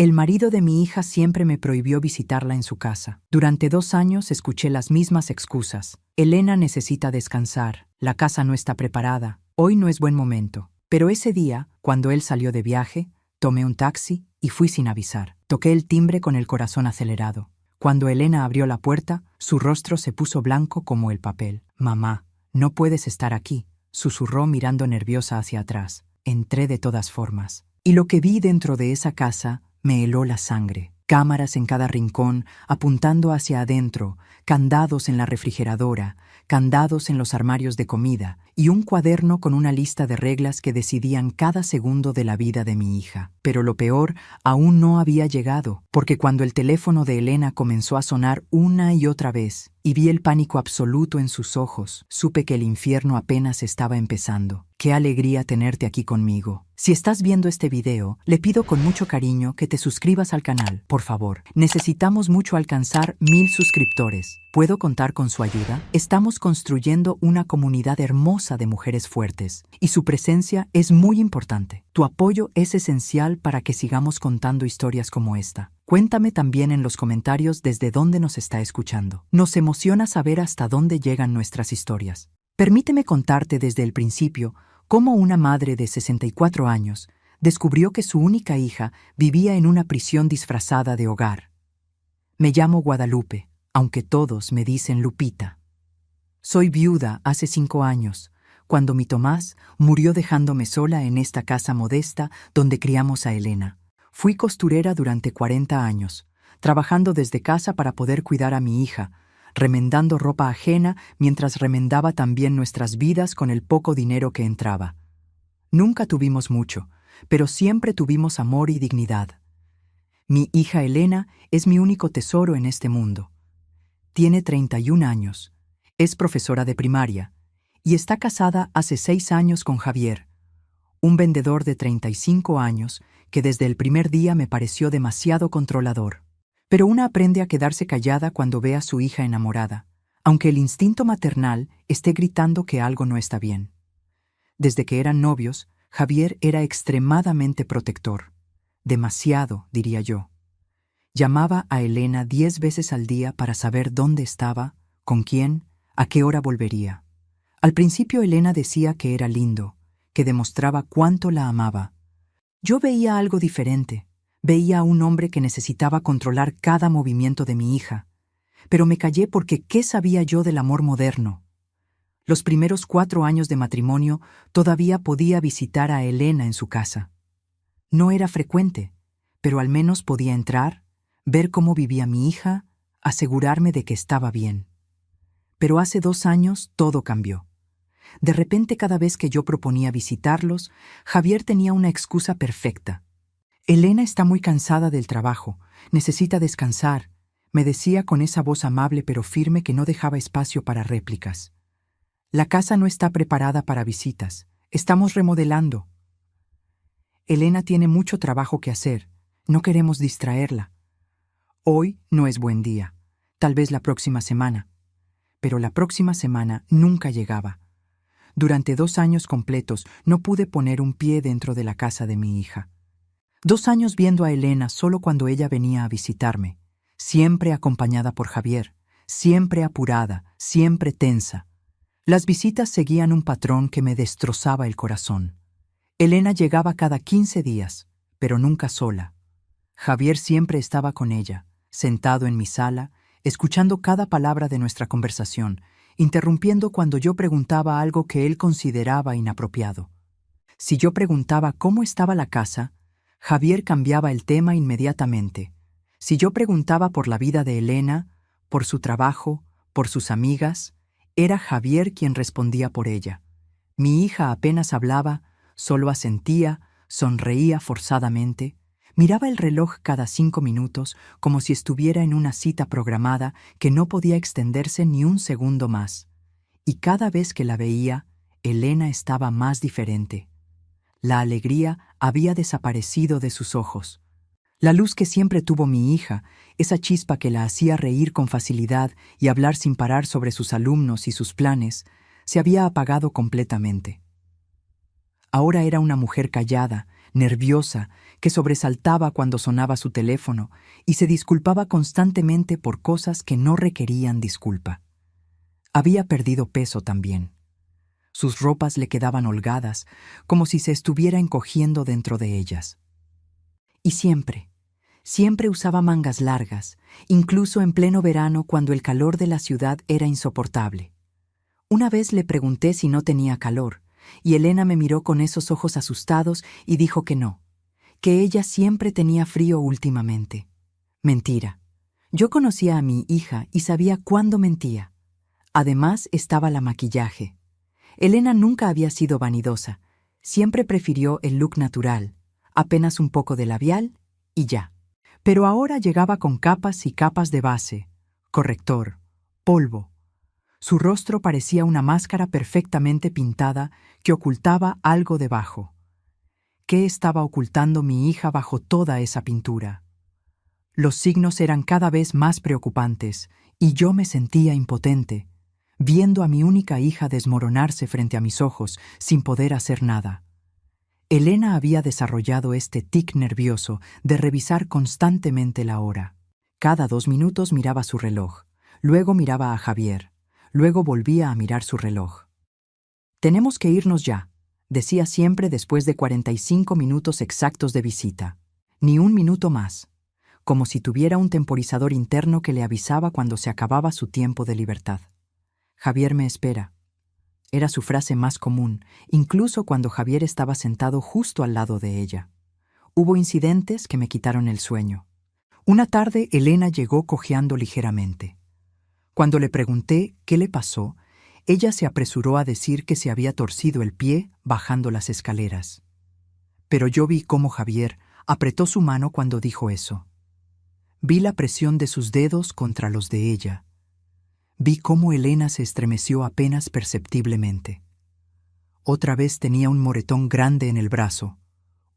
El marido de mi hija siempre me prohibió visitarla en su casa. Durante 2 años escuché las mismas excusas. Elena necesita descansar, la casa no está preparada, hoy no es buen momento. Pero ese día, cuando él salió de viaje, tomé un taxi y fui sin avisar. Toqué el timbre con el corazón acelerado. Cuando Elena abrió la puerta, su rostro se puso blanco como el papel. «Mamá, no puedes estar aquí», susurró mirando nerviosa hacia atrás. Entré de todas formas. Y lo que vi dentro de esa casa me heló la sangre. Cámaras en cada rincón, apuntando hacia adentro, candados en la refrigeradora, candados en los armarios de comida, y un cuaderno con una lista de reglas que decidían cada segundo de la vida de mi hija. Pero lo peor aún no había llegado, porque cuando el teléfono de Elena comenzó a sonar una y otra vez, y vi el pánico absoluto en sus ojos, supe que el infierno apenas estaba empezando. ¡Qué alegría tenerte aquí conmigo! Si estás viendo este video, le pido con mucho cariño que te suscribas al canal, por favor. Necesitamos mucho alcanzar 1000 suscriptores. ¿Puedo contar con su ayuda? Estamos construyendo una comunidad hermosa de mujeres fuertes, y su presencia es muy importante. Tu apoyo es esencial para que sigamos contando historias como esta. Cuéntame también en los comentarios desde dónde nos está escuchando. Nos emociona saber hasta dónde llegan nuestras historias. Permíteme contarte desde el principio cómo una madre de 64 años descubrió que su única hija vivía en una prisión disfrazada de hogar. Me llamo Guadalupe, aunque todos me dicen Lupita. Soy viuda hace 5 años, cuando mi Tomás murió dejándome sola en esta casa modesta donde criamos a Elena. Fui costurera durante 40 años, trabajando desde casa para poder cuidar a mi hija, remendando ropa ajena mientras remendaba también nuestras vidas con el poco dinero que entraba. Nunca tuvimos mucho, pero siempre tuvimos amor y dignidad. Mi hija Elena es mi único tesoro en este mundo. Tiene 31 años, es profesora de primaria y está casada hace 6 años con Javier, un vendedor de 35 años que desde el primer día me pareció demasiado controlador. Pero una aprende a quedarse callada cuando ve a su hija enamorada, aunque el instinto maternal esté gritando que algo no está bien. Desde que eran novios, Javier era extremadamente protector. Demasiado, diría yo. Llamaba a Elena 10 veces al día para saber dónde estaba, con quién, a qué hora volvería. Al principio Elena decía que era lindo, que demostraba cuánto la amaba. Yo veía algo diferente. Veía a un hombre que necesitaba controlar cada movimiento de mi hija, pero me callé porque ¿qué sabía yo del amor moderno? Los primeros 4 años de matrimonio todavía podía visitar a Elena en su casa. No era frecuente, pero al menos podía entrar, ver cómo vivía mi hija, asegurarme de que estaba bien. Pero hace 2 años todo cambió. De repente, cada vez que yo proponía visitarlos, Javier tenía una excusa perfecta. Elena está muy cansada del trabajo, necesita descansar, me decía con esa voz amable pero firme que no dejaba espacio para réplicas. La casa no está preparada para visitas, estamos remodelando. Elena tiene mucho trabajo que hacer, no queremos distraerla. Hoy no es buen día, tal vez la próxima semana. Pero la próxima semana nunca llegaba. Durante 2 años completos no pude poner un pie dentro de la casa de mi hija. 2 años viendo a Elena solo cuando ella venía a visitarme, siempre acompañada por Javier, siempre apurada, siempre tensa. Las visitas seguían un patrón que me destrozaba el corazón. Elena llegaba cada 15 días, pero nunca sola. Javier siempre estaba con ella, sentado en mi sala, escuchando cada palabra de nuestra conversación, interrumpiendo cuando yo preguntaba algo que él consideraba inapropiado. Si yo preguntaba cómo estaba la casa, Javier cambiaba el tema inmediatamente. Si yo preguntaba por la vida de Elena, por su trabajo, por sus amigas, era Javier quien respondía por ella. Mi hija apenas hablaba, solo asentía, sonreía forzadamente, miraba el reloj cada 5 minutos como si estuviera en una cita programada que no podía extenderse ni un segundo más. Y cada vez que la veía, Elena estaba más diferente. La alegría había desaparecido de sus ojos. La luz que siempre tuvo mi hija, esa chispa que la hacía reír con facilidad y hablar sin parar sobre sus alumnos y sus planes, se había apagado completamente. Ahora era una mujer callada, nerviosa, que sobresaltaba cuando sonaba su teléfono y se disculpaba constantemente por cosas que no requerían disculpa. Había perdido peso también. Sus ropas le quedaban holgadas, como si se estuviera encogiendo dentro de ellas. Y siempre usaba mangas largas, incluso en pleno verano cuando el calor de la ciudad era insoportable. Una vez le pregunté si no tenía calor, y Elena me miró con esos ojos asustados y dijo que no, que ella siempre tenía frío últimamente. Mentira. Yo conocía a mi hija y sabía cuándo mentía. Además estaba la maquillaje. Elena nunca había sido vanidosa. Siempre prefirió el look natural, apenas un poco de labial y ya. Pero ahora llegaba con capas y capas de base, corrector, polvo. Su rostro parecía una máscara perfectamente pintada que ocultaba algo debajo. ¿Qué estaba ocultando mi hija bajo toda esa pintura? Los signos eran cada vez más preocupantes y yo me sentía impotente, viendo a mi única hija desmoronarse frente a mis ojos sin poder hacer nada. Elena había desarrollado este tic nervioso de revisar constantemente la hora. Cada 2 minutos miraba su reloj, luego miraba a Javier, luego volvía a mirar su reloj. «Tenemos que irnos ya», decía siempre después de 45 minutos exactos de visita. Ni un minuto más, como si tuviera un temporizador interno que le avisaba cuando se acababa su tiempo de libertad. «Javier me espera». Era su frase más común, incluso cuando Javier estaba sentado justo al lado de ella. Hubo incidentes que me quitaron el sueño. Una tarde Elena llegó cojeando ligeramente. Cuando le pregunté qué le pasó, ella se apresuró a decir que se había torcido el pie bajando las escaleras. Pero yo vi cómo Javier apretó su mano cuando dijo eso. Vi la presión de sus dedos contra los de ella. Vi cómo Elena se estremeció apenas perceptiblemente. Otra vez tenía un moretón grande en el brazo,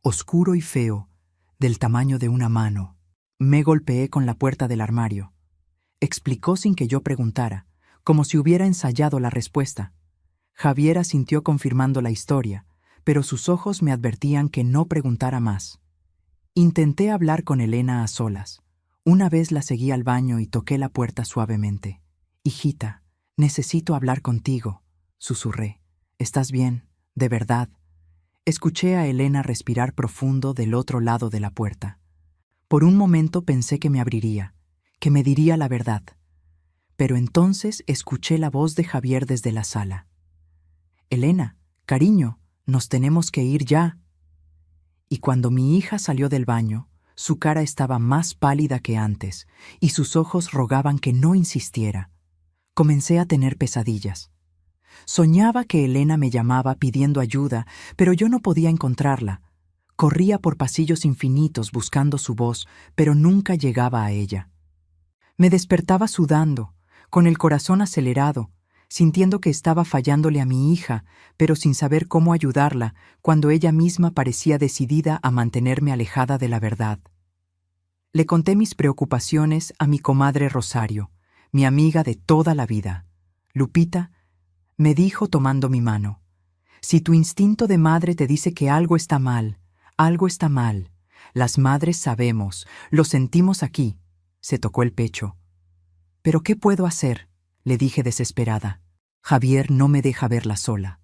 oscuro y feo, del tamaño de una mano. Me golpeé con la puerta del armario. Explicó sin que yo preguntara, como si hubiera ensayado la respuesta. Javier asintió confirmando la historia, pero sus ojos me advertían que no preguntara más. Intenté hablar con Elena a solas. Una vez la seguí al baño y toqué la puerta suavemente. «Hijita, necesito hablar contigo», susurré. «¿Estás bien? ¿De verdad?» Escuché a Elena respirar profundo del otro lado de la puerta. Por un momento pensé que me abriría, que me diría la verdad. Pero entonces escuché la voz de Javier desde la sala. «Elena, cariño, nos tenemos que ir ya». Y cuando mi hija salió del baño, su cara estaba más pálida que antes y sus ojos rogaban que no insistiera. Comencé a tener pesadillas. Soñaba que Elena me llamaba pidiendo ayuda, pero yo no podía encontrarla. Corría por pasillos infinitos buscando su voz, pero nunca llegaba a ella. Me despertaba sudando, con el corazón acelerado, sintiendo que estaba fallándole a mi hija, pero sin saber cómo ayudarla, cuando ella misma parecía decidida a mantenerme alejada de la verdad. Le conté mis preocupaciones a mi comadre Rosario, mi amiga de toda la vida. Lupita me dijo tomando mi mano: «Si tu instinto de madre te dice que algo está mal, algo está mal. Las madres sabemos, lo sentimos aquí». Se tocó el pecho. «¿Pero qué puedo hacer?», le dije desesperada. «Javier no me deja verla sola.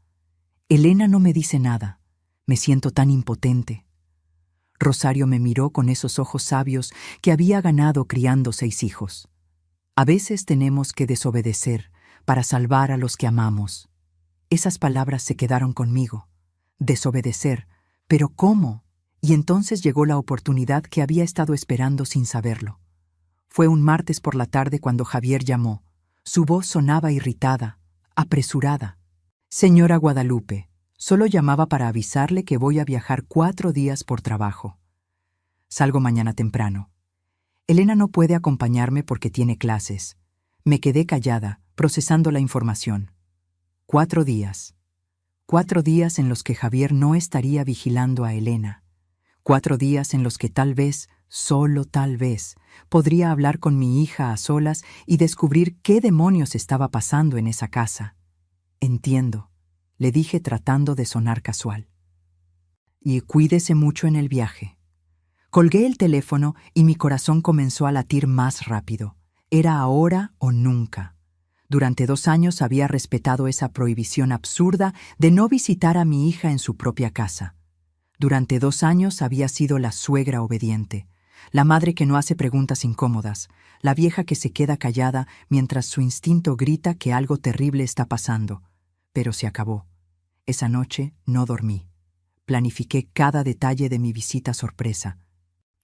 Elena no me dice nada. Me siento tan impotente». Rosario me miró con esos ojos sabios que había ganado criando 6 hijos. «A veces tenemos que desobedecer para salvar a los que amamos». Esas palabras se quedaron conmigo. Desobedecer, ¿pero cómo? Y entonces llegó la oportunidad que había estado esperando sin saberlo. Fue un martes por la tarde cuando Javier llamó. Su voz sonaba irritada, apresurada. «Señora Guadalupe, solo llamaba para avisarle que voy a viajar 4 días por trabajo. Salgo mañana temprano. Elena no puede acompañarme porque tiene clases». Me quedé callada, procesando la información. 4 días. 4 días en los que Javier no estaría vigilando a Elena. 4 días en los que tal vez, solo tal vez, podría hablar con mi hija a solas y descubrir qué demonios estaba pasando en esa casa. «Entiendo», le dije tratando de sonar casual. y cuídese mucho en el viaje. Colgué el teléfono y mi corazón comenzó a latir más rápido. Era ahora o nunca. Durante 2 años había respetado esa prohibición absurda de no visitar a mi hija en su propia casa. Durante 2 años había sido la suegra obediente, la madre que no hace preguntas incómodas, la vieja que se queda callada mientras su instinto grita que algo terrible está pasando. Pero se acabó. Esa noche no dormí. Planifiqué cada detalle de mi visita sorpresa.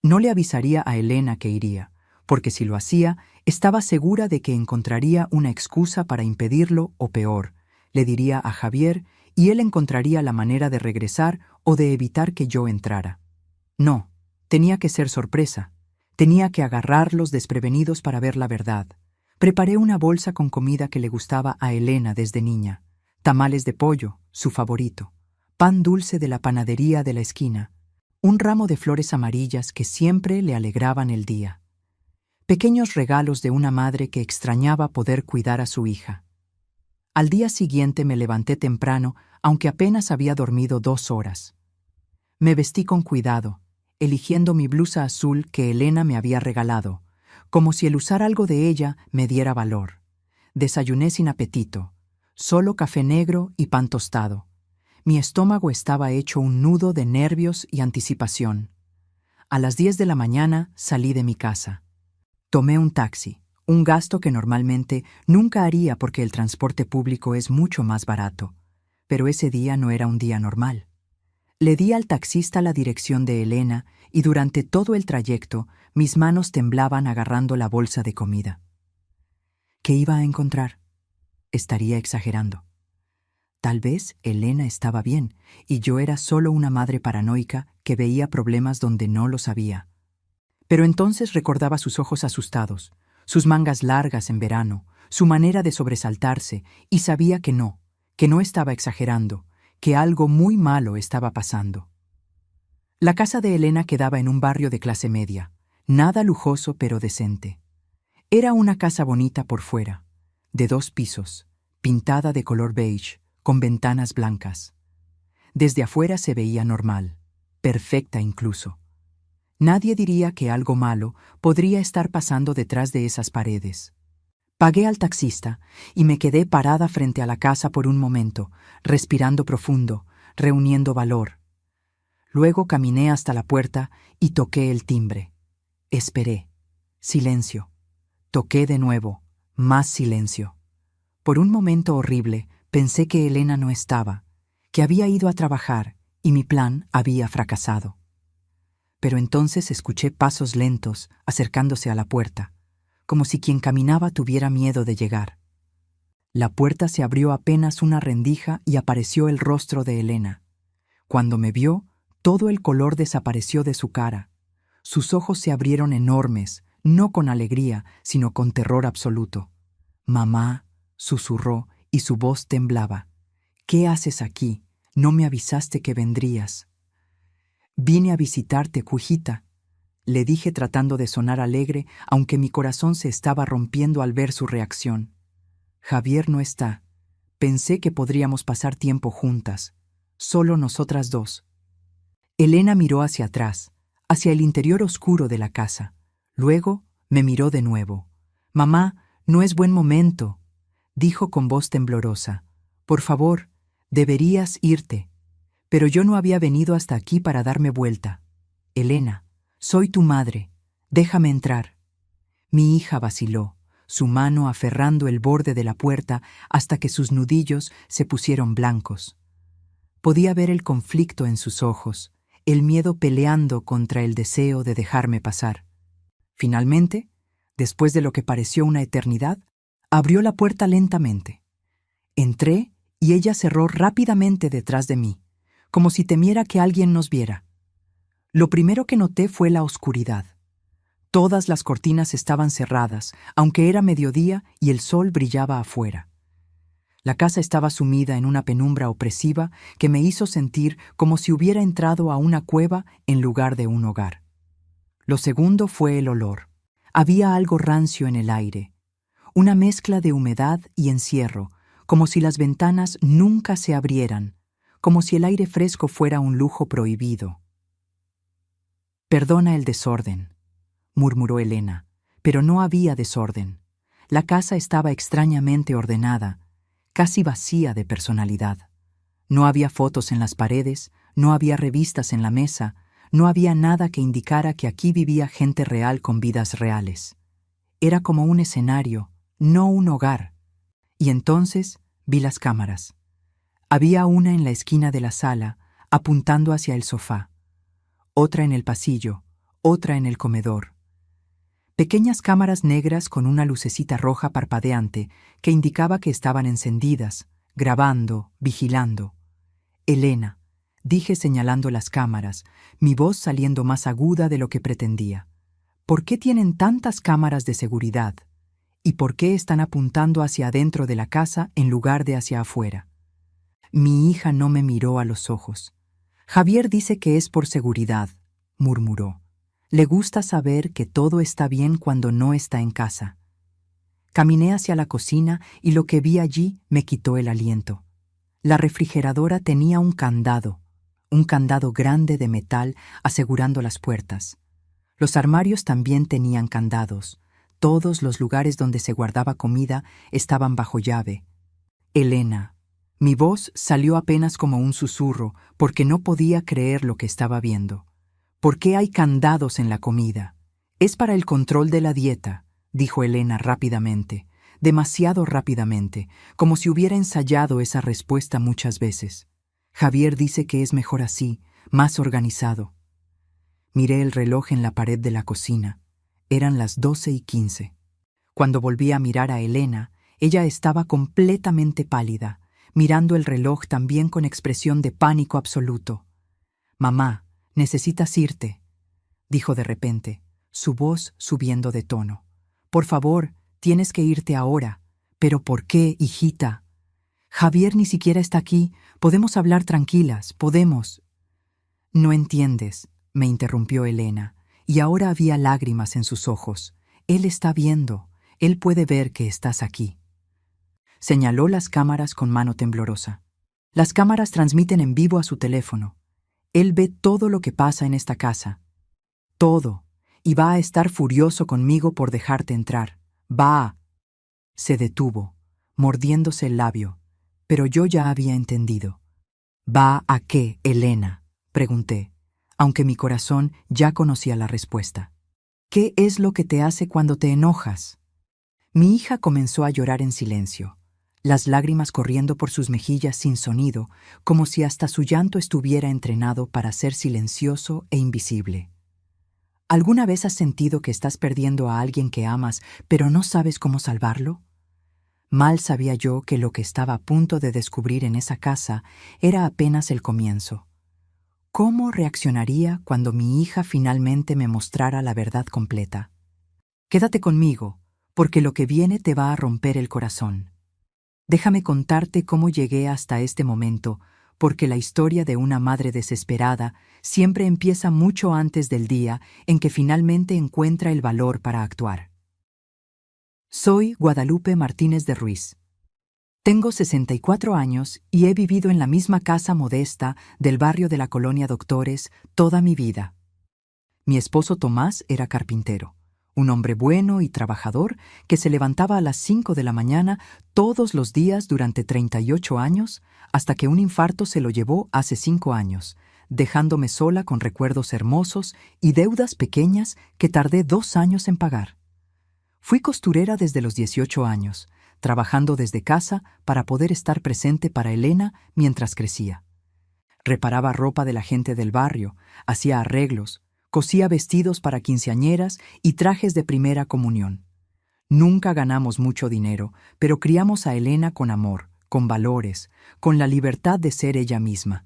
No le avisaría a Elena que iría, porque si lo hacía, estaba segura de que encontraría una excusa para impedirlo o peor, le diría a Javier y él encontraría la manera de regresar o de evitar que yo entrara. No, tenía que ser sorpresa. Tenía que agarrarlos desprevenidos para ver la verdad. Preparé una bolsa con comida que le gustaba a Elena desde niña. Tamales de pollo, su favorito. Pan dulce de la panadería de la esquina. Un ramo de flores amarillas que siempre le alegraban el día. Pequeños regalos de una madre que extrañaba poder cuidar a su hija. Al día siguiente me levanté temprano, aunque apenas había dormido 2 horas. Me vestí con cuidado, eligiendo mi blusa azul que Elena me había regalado, como si el usar algo de ella me diera valor. Desayuné sin apetito, solo café negro y pan tostado. Mi estómago estaba hecho un nudo de nervios y anticipación. A las 10 de la mañana salí de mi casa. Tomé un taxi, un gasto que normalmente nunca haría porque el transporte público es mucho más barato. Pero ese día no era un día normal. Le di al taxista la dirección de Elena y durante todo el trayecto mis manos temblaban agarrando la bolsa de comida. ¿Qué iba a encontrar? Estaría exagerando. Tal vez Elena estaba bien y yo era solo una madre paranoica que veía problemas donde no los había. Pero entonces recordaba sus ojos asustados, sus mangas largas en verano, su manera de sobresaltarse, y sabía que no estaba exagerando, que algo muy malo estaba pasando. La casa de Elena quedaba en un barrio de clase media, nada lujoso pero decente. Era una casa bonita por fuera, de 2 pisos, pintada de color beige, con ventanas blancas. Desde afuera se veía normal, perfecta incluso. Nadie diría que algo malo podría estar pasando detrás de esas paredes. Pagué al taxista y me quedé parada frente a la casa por un momento, respirando profundo, reuniendo valor. Luego caminé hasta la puerta y toqué el timbre. Esperé. Silencio. Toqué de nuevo. Más silencio. Por un momento horrible, pensé que Elena no estaba, que había ido a trabajar y mi plan había fracasado. Pero entonces escuché pasos lentos acercándose a la puerta, como si quien caminaba tuviera miedo de llegar. La puerta se abrió apenas una rendija y apareció el rostro de Elena. Cuando me vio, todo el color desapareció de su cara. Sus ojos se abrieron enormes, no con alegría, sino con terror absoluto. «Mamá», susurró, y su voz temblaba. «¿Qué haces aquí? No me avisaste que vendrías». «Vine a visitarte, Cujita», le dije tratando de sonar alegre, aunque mi corazón se estaba rompiendo al ver su reacción. «Javier no está. Pensé que podríamos pasar tiempo juntas, solo nosotras 2». Elena miró hacia atrás, hacia el interior oscuro de la casa. Luego me miró de nuevo. «Mamá, no es buen momento», dijo con voz temblorosa. «Por favor, deberías irte». Pero yo no había venido hasta aquí para darme vuelta. «Elena, soy tu madre. Déjame entrar». Mi hija vaciló, su mano aferrando el borde de la puerta hasta que sus nudillos se pusieron blancos. Podía ver el conflicto en sus ojos, el miedo peleando contra el deseo de dejarme pasar. Finalmente, después de lo que pareció una eternidad, abrió la puerta lentamente. Entré y ella cerró rápidamente detrás de mí, como si temiera que alguien nos viera. Lo primero que noté fue la oscuridad. Todas las cortinas estaban cerradas, aunque era mediodía y el sol brillaba afuera. La casa estaba sumida en una penumbra opresiva que me hizo sentir como si hubiera entrado a una cueva en lugar de un hogar. Lo segundo fue el olor. Había algo rancio en el aire, una mezcla de humedad y encierro, como si las ventanas nunca se abrieran, como si el aire fresco fuera un lujo prohibido. «Perdona el desorden», murmuró Elena, pero no había desorden. La casa estaba extrañamente ordenada, casi vacía de personalidad. No había fotos en las paredes, no había revistas en la mesa, no había nada que indicara que aquí vivía gente real con vidas reales. Era como un escenario, no un hogar. Y entonces vi las cámaras. Había una en la esquina de la sala, apuntando hacia el sofá, otra en el pasillo, otra en el comedor. Pequeñas cámaras negras con una lucecita roja parpadeante que indicaba que estaban encendidas, grabando, vigilando. «Elena», dije señalando las cámaras, mi voz saliendo más aguda de lo que pretendía. «¿Por qué tienen tantas cámaras de seguridad? ¿Y por qué están apuntando hacia adentro de la casa en lugar de hacia afuera?» Mi hija no me miró a los ojos. «Javier dice que es por seguridad», murmuró. «Le gusta saber que todo está bien cuando no está en casa». Caminé hacia la cocina y lo que vi allí me quitó el aliento. La refrigeradora tenía un candado grande de metal asegurando las puertas. Los armarios también tenían candados. Todos los lugares donde se guardaba comida estaban bajo llave. «Elena». Mi voz salió apenas como un susurro porque no podía creer lo que estaba viendo. «¿Por qué hay candados en la comida?» «Es para el control de la dieta», dijo Elena rápidamente, demasiado rápidamente, como si hubiera ensayado esa respuesta muchas veces. «Javier dice que es mejor así, más organizado». Miré el reloj en la pared de la cocina. Eran las 12:15. Cuando volví a mirar a Elena, ella estaba completamente pálida, mirando el reloj también con expresión de pánico absoluto. «Mamá, necesitas irte», dijo de repente, su voz subiendo de tono. «Por favor, tienes que irte ahora». «¿Pero por qué, hijita?» «Javier ni siquiera está aquí. Podemos hablar tranquilas, podemos». «No entiendes», me interrumpió Elena, y ahora había lágrimas en sus ojos. «Él está viendo. Él puede ver que estás aquí». Señaló las cámaras con mano temblorosa. «Las cámaras transmiten en vivo a su teléfono. Él ve todo lo que pasa en esta casa. Todo. Y va a estar furioso conmigo por dejarte entrar. Va a...» Se detuvo, mordiéndose el labio, pero yo ya había entendido. «¿Va a qué, Elena?», pregunté, aunque mi corazón ya conocía la respuesta. «¿Qué es lo que te hace cuando te enojas?». Mi hija comenzó a llorar en silencio, las lágrimas corriendo por sus mejillas sin sonido, como si hasta su llanto estuviera entrenado para ser silencioso e invisible. ¿Alguna vez has sentido que estás perdiendo a alguien que amas, pero no sabes cómo salvarlo? Mal sabía yo que lo que estaba a punto de descubrir en esa casa era apenas el comienzo. ¿Cómo reaccionaría cuando mi hija finalmente me mostrara la verdad completa? «Quédate conmigo, porque lo que viene te va a romper el corazón. Déjame contarte cómo llegué hasta este momento, porque la historia de una madre desesperada siempre empieza mucho antes del día en que finalmente encuentra el valor para actuar. Soy Guadalupe Martínez de Ruiz. Tengo 64 años y he vivido en la misma casa modesta del barrio de la Colonia Doctores toda mi vida. Mi esposo Tomás era carpintero, un hombre bueno y trabajador que se levantaba a las 5 de la mañana todos los días durante 38 años, hasta que un infarto se lo llevó hace 5 años, dejándome sola con recuerdos hermosos y deudas pequeñas que tardé 2 años en pagar. Fui costurera desde los 18 años, trabajando desde casa para poder estar presente para Elena mientras crecía. Reparaba ropa de la gente del barrio, hacía arreglos, cosía vestidos para quinceañeras y trajes de primera comunión. Nunca ganamos mucho dinero, pero criamos a Elena con amor, con valores, con la libertad de ser ella misma.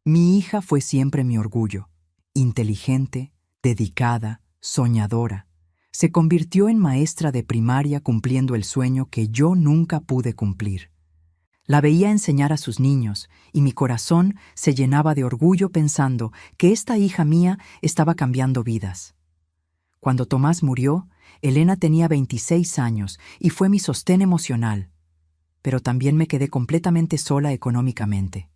Mi hija fue siempre mi orgullo. Inteligente, dedicada, soñadora. Se convirtió en maestra de primaria cumpliendo el sueño que yo nunca pude cumplir. La veía enseñar a sus niños y mi corazón se llenaba de orgullo pensando que esta hija mía estaba cambiando vidas. Cuando Tomás murió, Elena tenía 26 años y fue mi sostén emocional, pero también me quedé completamente sola económicamente.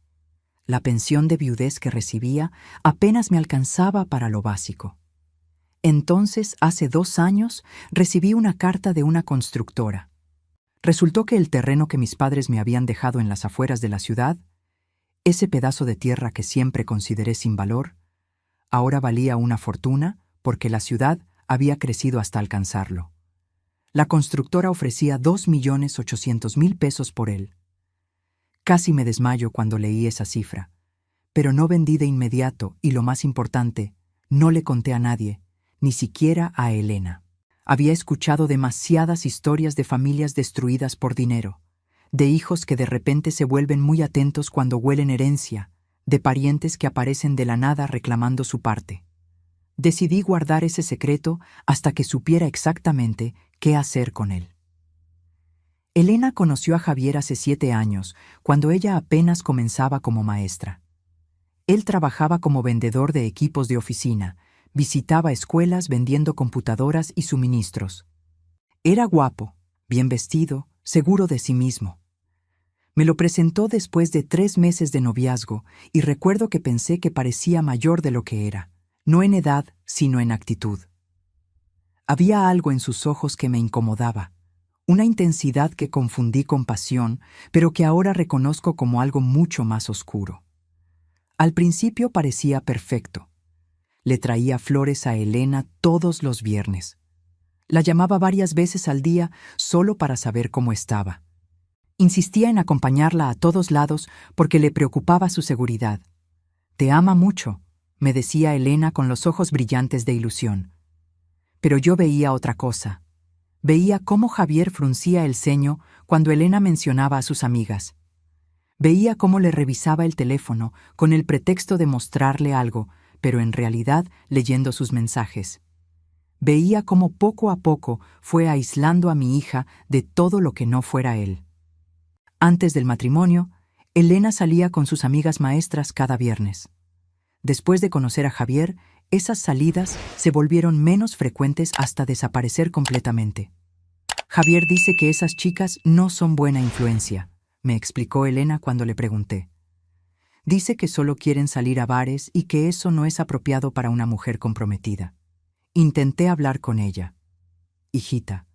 La pensión de viudez que recibía apenas me alcanzaba para lo básico. Entonces, hace 2 años, recibí una carta de una constructora. Resultó que el terreno que mis padres me habían dejado en las afueras de la ciudad, ese pedazo de tierra que siempre consideré sin valor, ahora valía una fortuna porque la ciudad había crecido hasta alcanzarlo. La constructora ofrecía 2.800.000 pesos por él. Casi me desmayo cuando leí esa cifra, pero no vendí de inmediato y, lo más importante, no le conté a nadie, ni siquiera a Elena. Había escuchado demasiadas historias de familias destruidas por dinero, de hijos que de repente se vuelven muy atentos cuando huelen herencia, de parientes que aparecen de la nada reclamando su parte. Decidí guardar ese secreto hasta que supiera exactamente qué hacer con él. Elena conoció a Javier hace 7 años, cuando ella apenas comenzaba como maestra. Él trabajaba como vendedor de equipos de oficina, visitaba escuelas vendiendo computadoras y suministros. Era guapo, bien vestido, seguro de sí mismo. Me lo presentó después de 3 meses de noviazgo y recuerdo que pensé que parecía mayor de lo que era, no en edad, sino en actitud. Había algo en sus ojos que me incomodaba, una intensidad que confundí con pasión, pero que ahora reconozco como algo mucho más oscuro. Al principio parecía perfecto. Le traía flores a Elena todos los viernes. La llamaba varias veces al día solo para saber cómo estaba. Insistía en acompañarla a todos lados porque le preocupaba su seguridad. «Te ama mucho», me decía Elena con los ojos brillantes de ilusión. Pero yo veía otra cosa. Veía cómo Javier fruncía el ceño cuando Elena mencionaba a sus amigas. Veía cómo le revisaba el teléfono con el pretexto de mostrarle algo, pero en realidad leyendo sus mensajes. Veía cómo poco a poco fue aislando a mi hija de todo lo que no fuera él. Antes del matrimonio, Elena salía con sus amigas maestras cada viernes. Después de conocer a Javier, esas salidas se volvieron menos frecuentes hasta desaparecer completamente. Javier dice que esas chicas no son buena influencia, me explicó Elena cuando le pregunté. Dice que solo quieren salir a bares y que eso no es apropiado para una mujer comprometida. Intenté hablar con ella. Hijita,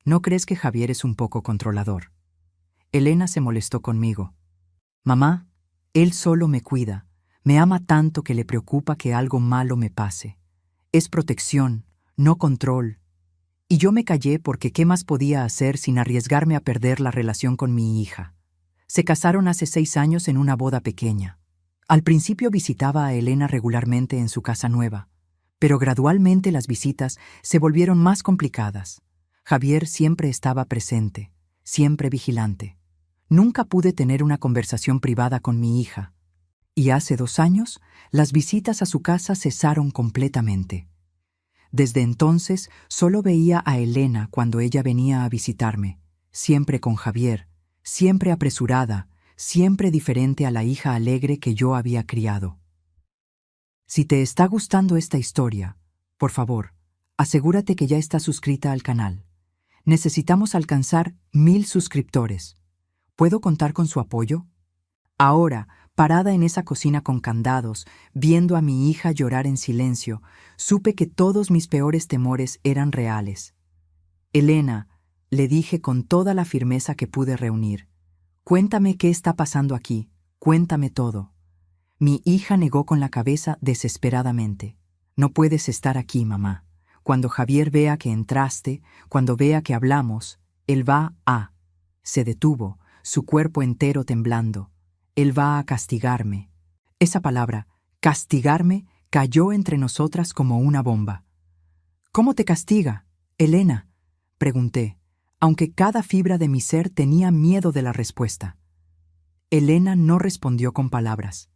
¿no crees que Javier es un poco controlador? Elena se molestó conmigo. Mamá, él solo me cuida. Me ama tanto que le preocupa que algo malo me pase. Es protección, no control. Y yo me callé porque ¿qué más podía hacer sin arriesgarme a perder la relación con mi hija? Se casaron hace 6 años en una boda pequeña. Al principio visitaba a Elena regularmente en su casa nueva, pero gradualmente las visitas se volvieron más complicadas. Javier siempre estaba presente, siempre vigilante. Nunca pude tener una conversación privada con mi hija. Y hace 2 años, las visitas a su casa cesaron completamente. Desde entonces, solo veía a Elena cuando ella venía a visitarme, siempre con Javier, siempre apresurada, siempre diferente a la hija alegre que yo había criado. Si te está gustando esta historia, por favor, asegúrate que ya estás suscrita al canal. Necesitamos alcanzar 1000 suscriptores. ¿Puedo contar con su apoyo? Ahora, parada en esa cocina con candados, viendo a mi hija llorar en silencio, supe que todos mis peores temores eran reales. Elena, le dije con toda la firmeza que pude reunir, cuéntame qué está pasando aquí, cuéntame todo. Mi hija negó con la cabeza desesperadamente. No puedes estar aquí, mamá. Cuando Javier vea que entraste, cuando vea que hablamos, él va a... Se detuvo, su cuerpo entero temblando. Él va a castigarme. Esa palabra, castigarme, cayó entre nosotras como una bomba. ¿Cómo te castiga, Elena?, pregunté, aunque cada fibra de mi ser tenía miedo de la respuesta. Elena no respondió con palabras.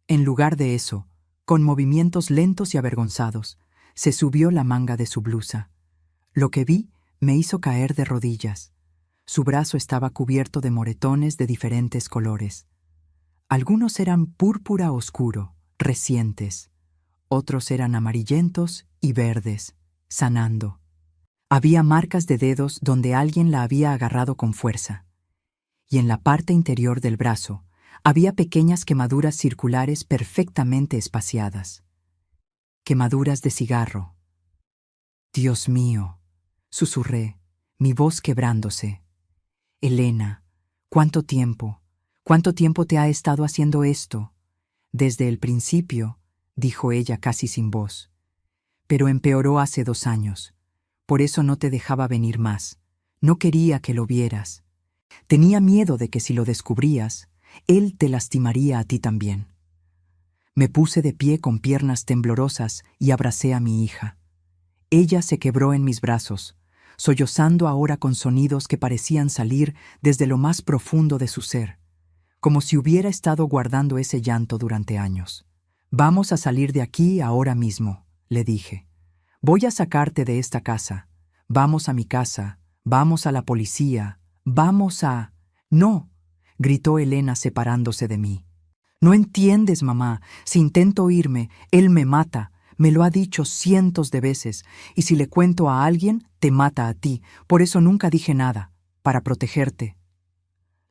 En lugar de eso, con movimientos lentos y avergonzados, se subió la manga de su blusa. Lo que vi me hizo caer de rodillas. Su brazo estaba cubierto de moretones de diferentes colores. Algunos eran púrpura oscuro, recientes. Otros eran amarillentos y verdes, sanando. Había marcas de dedos donde alguien la había agarrado con fuerza. Y en la parte interior del brazo Había pequeñas quemaduras circulares perfectamente espaciadas. Quemaduras de cigarro. Dios mío, susurré, mi voz quebrándose. Elena, ¿cuánto tiempo? ¿Cuánto tiempo te ha estado haciendo esto? Desde el principio, dijo ella casi sin voz. Pero empeoró hace 2 años. Por eso no te dejaba venir más. No quería que lo vieras. Tenía miedo de que si lo descubrías, él te lastimaría a ti también. Me puse de pie con piernas temblorosas y abracé a mi hija. Ella se quebró en mis brazos, sollozando ahora con sonidos que parecían salir desde lo más profundo de su ser, como si hubiera estado guardando ese llanto durante años. Vamos a salir de aquí ahora mismo, le dije. Voy a sacarte de esta casa. Vamos a mi casa, vamos a la policía, vamos a... No, gritó Elena separándose de mí. No entiendes, mamá. Si intento irme, él me mata. Me lo ha dicho cientos de veces. Y si le cuento a alguien, te mata a ti. Por eso nunca dije nada, para protegerte.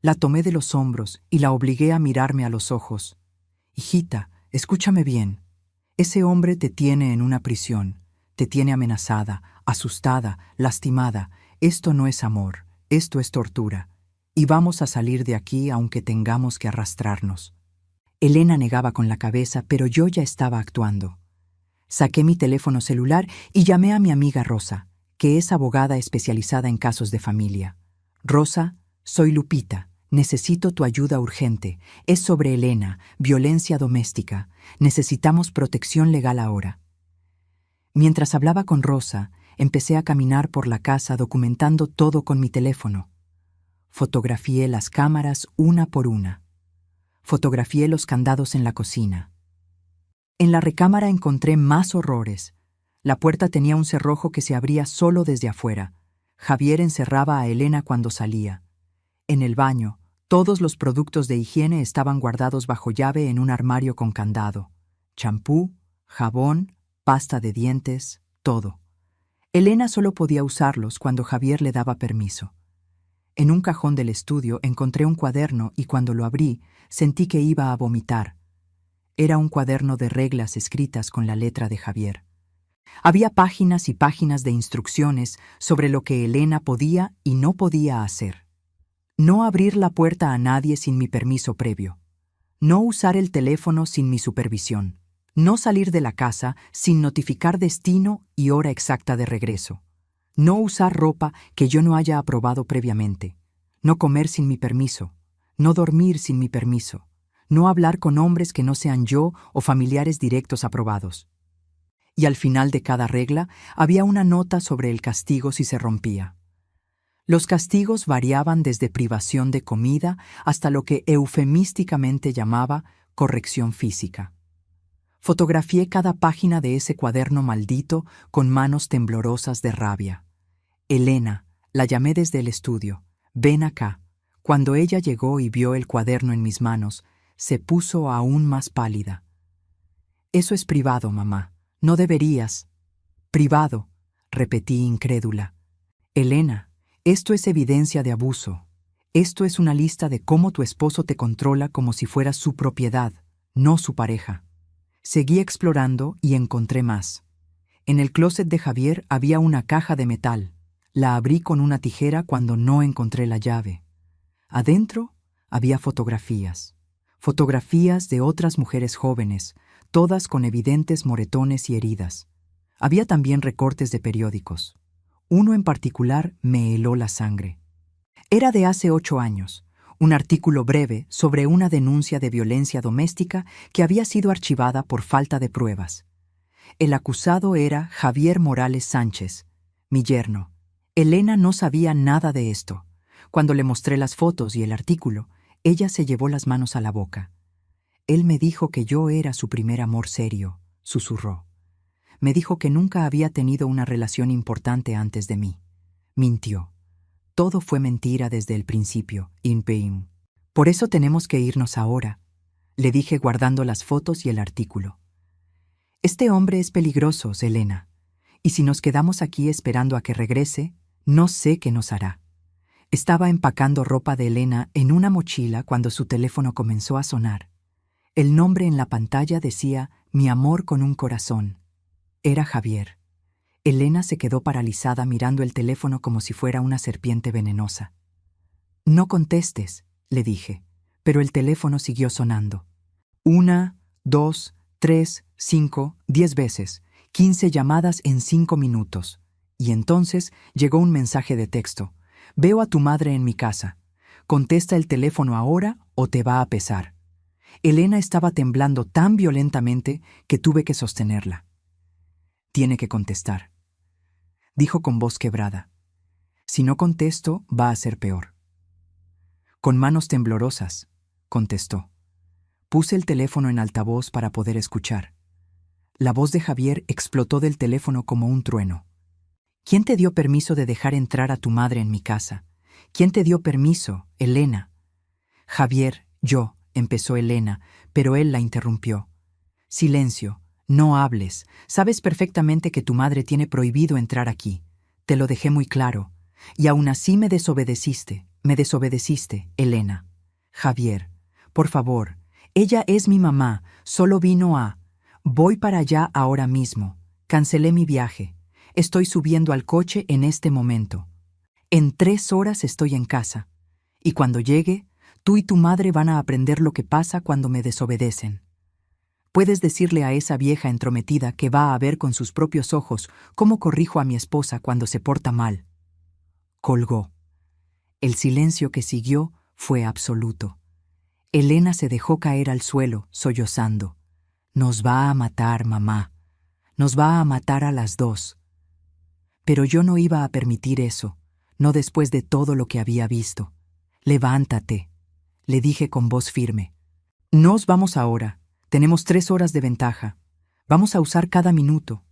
La tomé de los hombros y la obligué a mirarme a los ojos. Hijita, escúchame bien. Ese hombre te tiene en una prisión. Te tiene amenazada, asustada, lastimada. Esto no es amor, esto es tortura. Y vamos a salir de aquí aunque tengamos que arrastrarnos. Elena negaba con la cabeza, pero yo ya estaba actuando. Saqué mi teléfono celular y llamé a mi amiga Rosa, que es abogada especializada en casos de familia. Rosa, soy Lupita. Necesito tu ayuda urgente. Es sobre Elena, violencia doméstica. Necesitamos protección legal ahora. Mientras hablaba con Rosa, empecé a caminar por la casa documentando todo con mi teléfono. Fotografié las cámaras una por una. Fotografié los candados en la cocina. En la recámara encontré más horrores. La puerta tenía un cerrojo que se abría solo desde afuera. Javier encerraba a Elena cuando salía. En el baño, todos los productos de higiene estaban guardados bajo llave en un armario con candado. Champú, jabón, pasta de dientes, todo. Elena solo podía usarlos cuando Javier le daba permiso. En un cajón del estudio encontré un cuaderno y cuando lo abrí, sentí que iba a vomitar. Era un cuaderno de reglas escritas con la letra de Javier. Había páginas y páginas de instrucciones sobre lo que Elena podía y no podía hacer. No abrir la puerta a nadie sin mi permiso previo. No usar el teléfono sin mi supervisión. No salir de la casa sin notificar destino y hora exacta de regreso. No usar ropa que yo no haya aprobado previamente. No comer sin mi permiso. No dormir sin mi permiso. No hablar con hombres que no sean yo o familiares directos aprobados. Y al final de cada regla había una nota sobre el castigo si se rompía. Los castigos variaban desde privación de comida hasta lo que eufemísticamente llamaba corrección física. Fotografié cada página de ese cuaderno maldito con manos temblorosas de rabia. Elena, la llamé desde el estudio. Ven acá. Cuando ella llegó y vio el cuaderno en mis manos, se puso aún más pálida. Eso es privado, mamá. No deberías. Privado, repetí incrédula. Elena, esto es evidencia de abuso. Esto es una lista de cómo tu esposo te controla como si fuera su propiedad, no su pareja. Seguí explorando y encontré más. En el closet de Javier había una caja de metal. La abrí con una tijera cuando no encontré la llave. Adentro había fotografías. Fotografías de otras mujeres jóvenes, todas con evidentes moretones y heridas. Había también recortes de periódicos. Uno en particular me heló la sangre. Era de hace 8 años, un artículo breve sobre una denuncia de violencia doméstica que había sido archivada por falta de pruebas. El acusado era Javier Morales Sánchez, mi yerno. Elena no sabía nada de esto. Cuando le mostré las fotos y el artículo, ella se llevó las manos a la boca. Él me dijo que yo era su primer amor serio, susurró. Me dijo que nunca había tenido una relación importante antes de mí. Mintió. Todo fue mentira desde el principio, Inpeim. Por eso tenemos que irnos ahora, le dije guardando las fotos y el artículo. Este hombre es peligroso, Selena, y si nos quedamos aquí esperando a que regrese, no sé qué nos hará. Estaba empacando ropa de Elena en una mochila cuando su teléfono comenzó a sonar. El nombre en la pantalla decía «Mi amor con un corazón». Era Javier. Elena se quedó paralizada mirando el teléfono como si fuera una serpiente venenosa. «No contestes», le dije, pero el teléfono siguió sonando. 1, 2, 3, 5, 10 veces, 15 llamadas en 5 minutos. Y entonces llegó un mensaje de texto. «Veo a tu madre en mi casa. Contesta el teléfono ahora o te va a pesar». Elena estaba temblando tan violentamente que tuve que sostenerla. «Tiene que contestar», dijo con voz quebrada. «Si no contesto, va a ser peor». Con manos temblorosas, contestó. Puse el teléfono en altavoz para poder escuchar. La voz de Javier explotó del teléfono como un trueno. «¿Quién te dio permiso de dejar entrar a tu madre en mi casa? ¿Quién te dio permiso, Elena?» «Javier, yo», empezó Elena, pero él la interrumpió. «Silencio, no hables. Sabes perfectamente que tu madre tiene prohibido entrar aquí. Te lo dejé muy claro. Y aún así me desobedeciste, Elena. Javier, por favor, ella es mi mamá, solo vino a... Voy para allá ahora mismo. Cancelé mi viaje. Estoy subiendo al coche en este momento. En 3 horas estoy en casa. Y cuando llegue, tú y tu madre van a aprender lo que pasa cuando me desobedecen. Puedes decirle a esa vieja entrometida que va a ver con sus propios ojos cómo corrijo a mi esposa cuando se porta mal». Colgó. El silencio que siguió fue absoluto. Elena se dejó caer al suelo, sollozando. «Nos va a matar, mamá. Nos va a matar a las 2». Pero yo no iba a permitir eso, no después de todo lo que había visto. «Levántate», le dije con voz firme. «Nos vamos ahora. Tenemos 3 horas de ventaja. Vamos a usar cada minuto».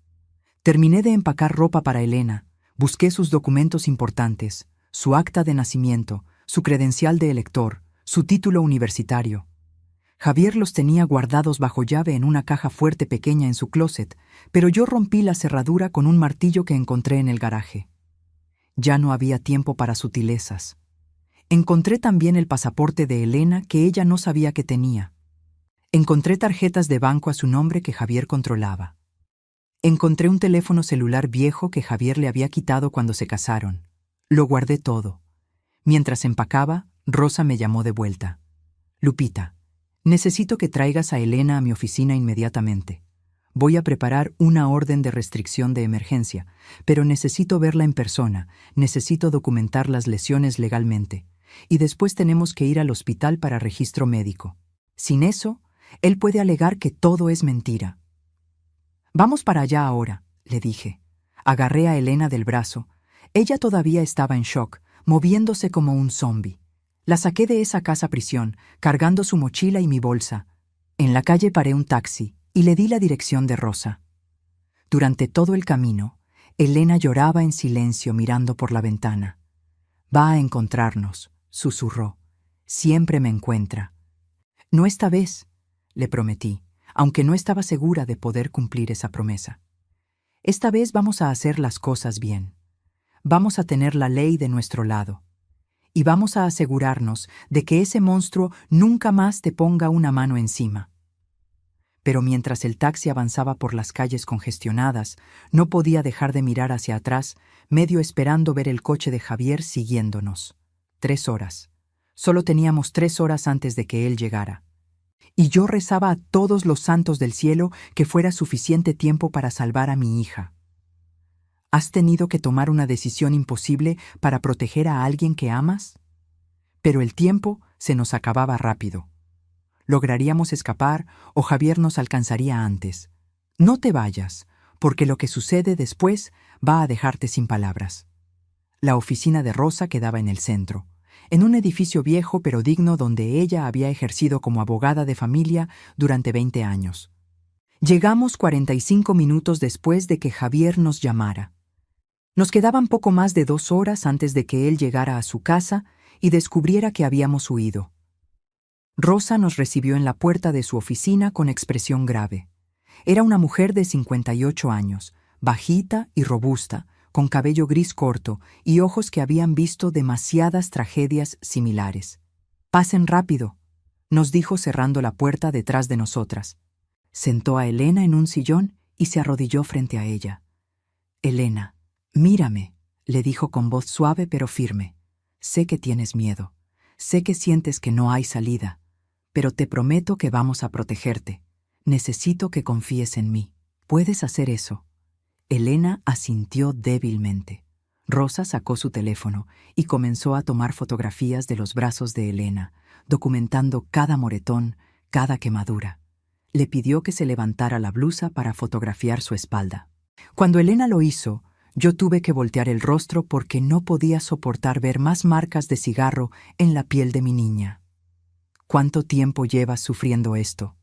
Terminé de empacar ropa para Elena. Busqué sus documentos importantes, su acta de nacimiento, su credencial de elector, su título universitario. Javier los tenía guardados bajo llave en una caja fuerte pequeña en su closet, pero yo rompí la cerradura con un martillo que encontré en el garaje. Ya no había tiempo para sutilezas. Encontré también el pasaporte de Elena que ella no sabía que tenía. Encontré tarjetas de banco a su nombre que Javier controlaba. Encontré un teléfono celular viejo que Javier le había quitado cuando se casaron. Lo guardé todo. Mientras empacaba, Rosa me llamó de vuelta. «Lupita, necesito que traigas a Elena a mi oficina inmediatamente. Voy a preparar una orden de restricción de emergencia, pero necesito verla en persona, necesito documentar las lesiones legalmente, y después tenemos que ir al hospital para registro médico. Sin eso, él puede alegar que todo es mentira». «Vamos para allá ahora», le dije. Agarré a Elena del brazo. Ella todavía estaba en shock, moviéndose como un zombi. La saqué de esa casa prisión, cargando su mochila y mi bolsa. En la calle paré un taxi y le di la dirección de Rosa. Durante todo el camino, Elena lloraba en silencio mirando por la ventana. «Va a encontrarnos», susurró. «Siempre me encuentra». «No esta vez», le prometí, aunque no estaba segura de poder cumplir esa promesa. «Esta vez vamos a hacer las cosas bien. Vamos a tener la ley de nuestro lado. Y vamos a asegurarnos de que ese monstruo nunca más te ponga una mano encima». Pero mientras el taxi avanzaba por las calles congestionadas, no podía dejar de mirar hacia atrás, medio esperando ver el coche de Javier siguiéndonos. 3 horas. Solo teníamos 3 horas antes de que él llegara. Y yo rezaba a todos los santos del cielo que fuera suficiente tiempo para salvar a mi hija. ¿Has tenido que tomar una decisión imposible para proteger a alguien que amas? Pero el tiempo se nos acababa rápido. Lograríamos escapar o Javier nos alcanzaría antes. No te vayas, porque lo que sucede después va a dejarte sin palabras. La oficina de Rosa quedaba en el centro, en un edificio viejo pero digno donde ella había ejercido como abogada de familia durante 20 años. Llegamos 45 minutos después de que Javier nos llamara. Nos quedaban poco más de 2 horas antes de que él llegara a su casa y descubriera que habíamos huido. Rosa nos recibió en la puerta de su oficina con expresión grave. Era una mujer de 58 años, bajita y robusta, con cabello gris corto y ojos que habían visto demasiadas tragedias similares. «Pasen rápido», nos dijo cerrando la puerta detrás de nosotras. Sentó a Elena en un sillón y se arrodilló frente a ella. «Elena, mírame», le dijo con voz suave pero firme. «Sé que tienes miedo. Sé que sientes que no hay salida. Pero te prometo que vamos a protegerte. Necesito que confíes en mí. ¿Puedes hacer eso?» Elena asintió débilmente. Rosa sacó su teléfono y comenzó a tomar fotografías de los brazos de Elena, documentando cada moretón, cada quemadura. Le pidió que se levantara la blusa para fotografiar su espalda. Cuando Elena lo hizo, yo tuve que voltear el rostro porque no podía soportar ver más marcas de cigarro en la piel de mi niña. «¿Cuánto tiempo llevas sufriendo esto?»,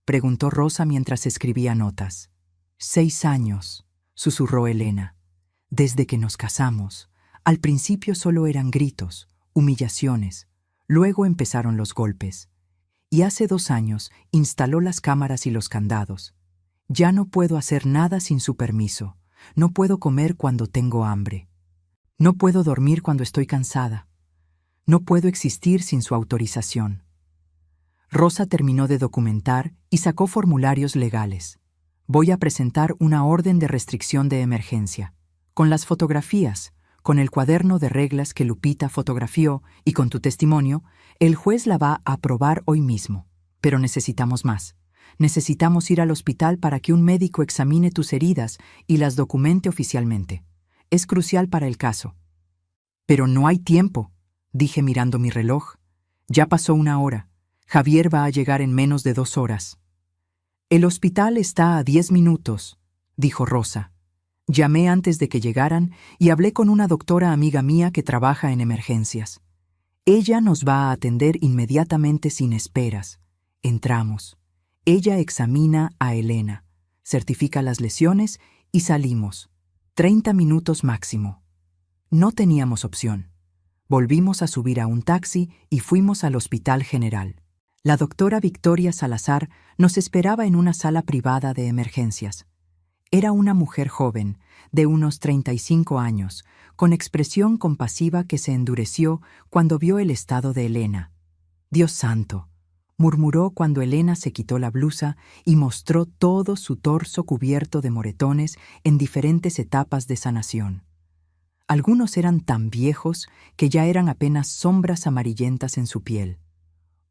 preguntó Rosa mientras escribía notas. «6 años», susurró Elena. «Desde que nos casamos. Al principio solo eran gritos, humillaciones. Luego empezaron los golpes. Y hace 2 años instaló las cámaras y los candados. Ya no puedo hacer nada sin su permiso. No puedo comer cuando tengo hambre. No puedo dormir cuando estoy cansada. No puedo existir sin su autorización». Rosa terminó de documentar y sacó formularios legales. «Voy a presentar una orden de restricción de emergencia. Con las fotografías, con el cuaderno de reglas que Lupita fotografió y con tu testimonio, el juez la va a aprobar hoy mismo. Pero necesitamos más. Necesitamos ir al hospital para que un médico examine tus heridas y las documente oficialmente. Es crucial para el caso». «Pero no hay tiempo», dije mirando mi reloj. «Ya pasó 1 hora. Javier va a llegar en menos de 2 horas». «El hospital está a 10 minutos», dijo Rosa. «Llamé antes de que llegaran y hablé con una doctora amiga mía que trabaja en emergencias. Ella nos va a atender inmediatamente sin esperas. Entramos. Ella examina a Elena, certifica las lesiones y salimos. 30 minutos máximo». No teníamos opción. Volvimos a subir a un taxi y fuimos al Hospital General. La doctora Victoria Salazar nos esperaba en una sala privada de emergencias. Era una mujer joven, de unos 35 años, con expresión compasiva que se endureció cuando vio el estado de Elena. «Dios santo», murmuró cuando Elena se quitó la blusa y mostró todo su torso cubierto de moretones en diferentes etapas de sanación. Algunos eran tan viejos que ya eran apenas sombras amarillentas en su piel.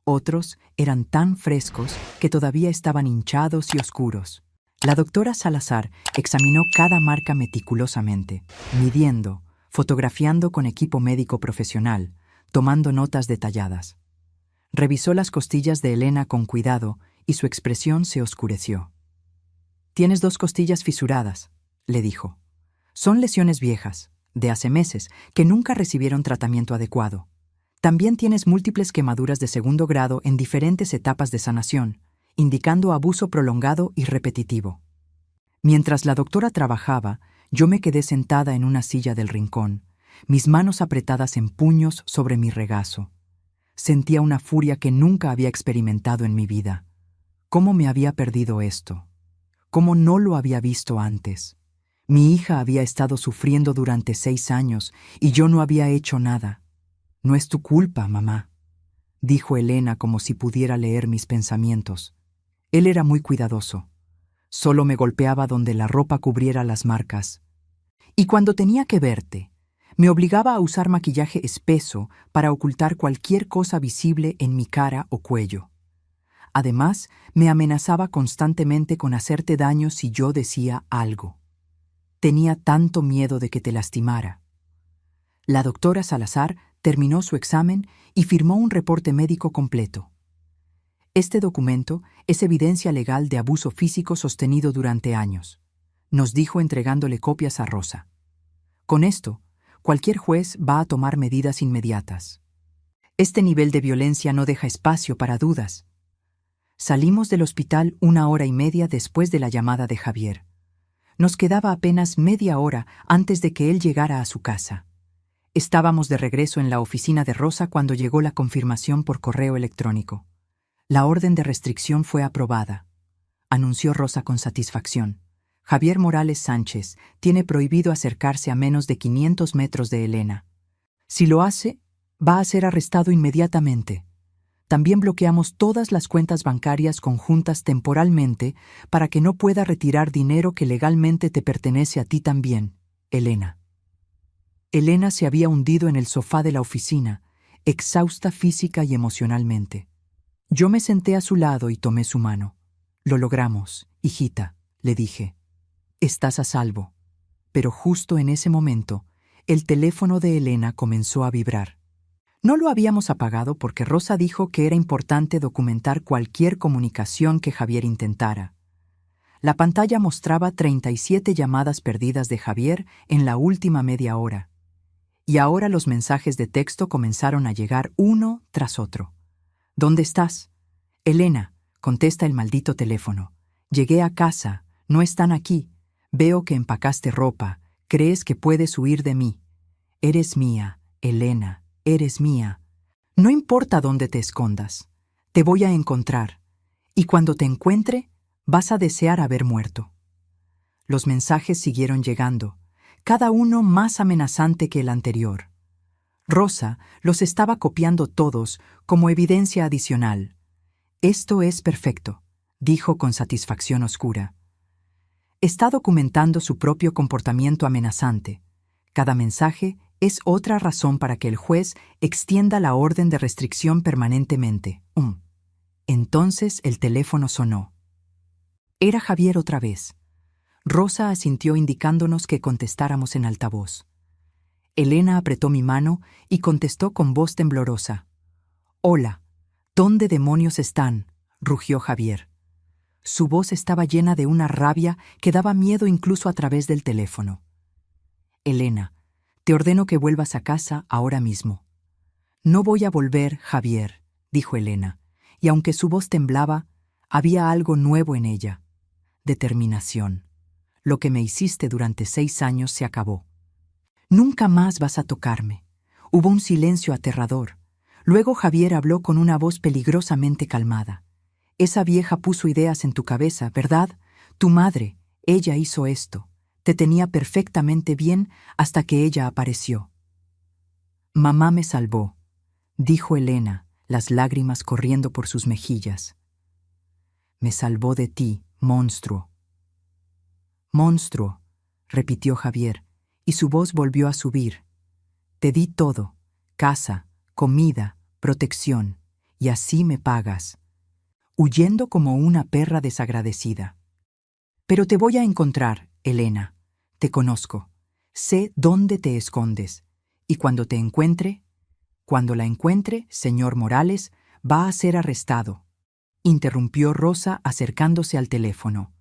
Otros eran tan frescos que todavía estaban hinchados y oscuros. La doctora Salazar examinó cada marca meticulosamente, midiendo, fotografiando con equipo médico profesional, tomando notas detalladas. Revisó las costillas de Elena con cuidado y su expresión se oscureció. «Tienes 2 costillas fisuradas», le dijo. «Son lesiones viejas, de hace meses, que nunca recibieron tratamiento adecuado. También tienes múltiples quemaduras de 2º grado en diferentes etapas de sanación, indicando abuso prolongado y repetitivo». Mientras la doctora trabajaba, yo me quedé sentada en una silla del rincón, mis manos apretadas en puños sobre mi regazo. Sentía una furia que nunca había experimentado en mi vida. ¿Cómo me había perdido esto? ¿Cómo no lo había visto antes? Mi hija había estado sufriendo durante 6 años y yo no había hecho nada. «No es tu culpa, mamá», dijo Elena como si pudiera leer mis pensamientos. Él era muy cuidadoso. Solo me golpeaba donde la ropa cubriera las marcas. Y cuando tenía que verte, me obligaba a usar maquillaje espeso para ocultar cualquier cosa visible en mi cara o cuello. Además, me amenazaba constantemente con hacerte daño si yo decía algo. Tenía tanto miedo de que te lastimara. La doctora Salazar terminó su examen y firmó un reporte médico completo. «Este documento es evidencia legal de abuso físico sostenido durante años», nos dijo entregándole copias a Rosa. «Con esto, cualquier juez va a tomar medidas inmediatas. Este nivel de violencia no deja espacio para dudas». Salimos del hospital 1 hora y media después de la llamada de Javier. Nos quedaba apenas media hora antes de que él llegara a su casa. Estábamos de regreso en la oficina de Rosa cuando llegó la confirmación por correo electrónico. La orden de restricción fue aprobada, anunció Rosa con satisfacción. Javier Morales Sánchez tiene prohibido acercarse a menos de 500 metros de Elena. Si lo hace, va a ser arrestado inmediatamente. También bloqueamos todas las cuentas bancarias conjuntas temporalmente para que no pueda retirar dinero que legalmente te pertenece a ti también, Elena. Elena se había hundido en el sofá de la oficina, exhausta física y emocionalmente. Yo me senté a su lado y tomé su mano. Lo logramos, hijita, le dije. Estás a salvo. Pero justo en ese momento, el teléfono de Elena comenzó a vibrar. No lo habíamos apagado porque Rosa dijo que era importante documentar cualquier comunicación que Javier intentara. La pantalla mostraba 37 llamadas perdidas de Javier en la última media hora. Y ahora los mensajes de texto comenzaron a llegar uno tras otro. ¿Dónde estás? Elena, contesta el maldito teléfono. Llegué a casa, no están aquí. Veo que empacaste ropa, crees que puedes huir de mí. Eres mía, Elena, eres mía. No importa dónde te escondas, te voy a encontrar. Y cuando te encuentre, vas a desear haber muerto. Los mensajes siguieron llegando, cada uno más amenazante que el anterior. Rosa los estaba copiando todos como evidencia adicional. Esto es perfecto, dijo con satisfacción oscura. Está documentando su propio comportamiento amenazante. Cada mensaje es otra razón para que el juez extienda la orden de restricción permanentemente. Entonces el teléfono sonó. Era Javier otra vez. Rosa asintió indicándonos que contestáramos en altavoz. Elena apretó mi mano y contestó con voz temblorosa. «Hola, ¿dónde demonios están?», rugió Javier. Su voz estaba llena de una rabia que daba miedo incluso a través del teléfono. «Elena, te ordeno que vuelvas a casa ahora mismo». «No voy a volver, Javier», dijo Elena, y aunque su voz temblaba, había algo nuevo en ella. Determinación. Lo que me hiciste durante 6 años se acabó. «Nunca más vas a tocarme». Hubo un silencio aterrador. Luego Javier habló con una voz peligrosamente calmada. «Esa vieja puso ideas en tu cabeza, ¿verdad? Tu madre, ella hizo esto. Te tenía perfectamente bien hasta que ella apareció». «Mamá me salvó», dijo Elena, las lágrimas corriendo por sus mejillas. «Me salvó de ti, monstruo». «Monstruo», repitió Javier, y su voz volvió a subir. «Te di todo, casa, comida, protección, y así me pagas. Huyendo como una perra desagradecida. Pero te voy a encontrar, Elena. Te conozco. Sé dónde te escondes. Y cuando la encuentre, señor Morales, va a ser arrestado», interrumpió Rosa acercándose al teléfono.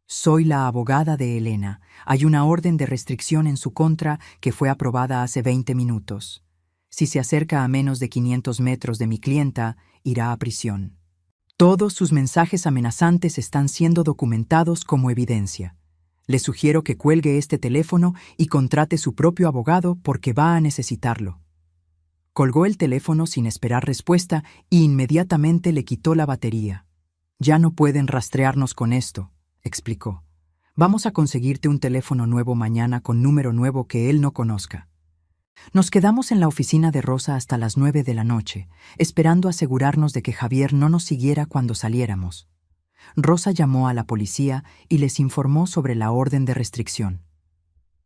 «Soy la abogada de Elena. Hay una orden de restricción en su contra que fue aprobada hace 20 minutos. Si se acerca a menos de 500 metros de mi clienta, irá a prisión. Todos sus mensajes amenazantes están siendo documentados como evidencia. Le sugiero que cuelgue este teléfono y contrate su propio abogado porque va a necesitarlo». Colgó el teléfono sin esperar respuesta y inmediatamente le quitó la batería. «Ya no pueden rastrearnos con esto», explicó. «Vamos a conseguirte un teléfono nuevo mañana con número nuevo que él no conozca». Nos quedamos en la oficina de Rosa hasta las 9 de la noche, esperando asegurarnos de que Javier no nos siguiera cuando saliéramos. Rosa llamó a la policía y les informó sobre la orden de restricción.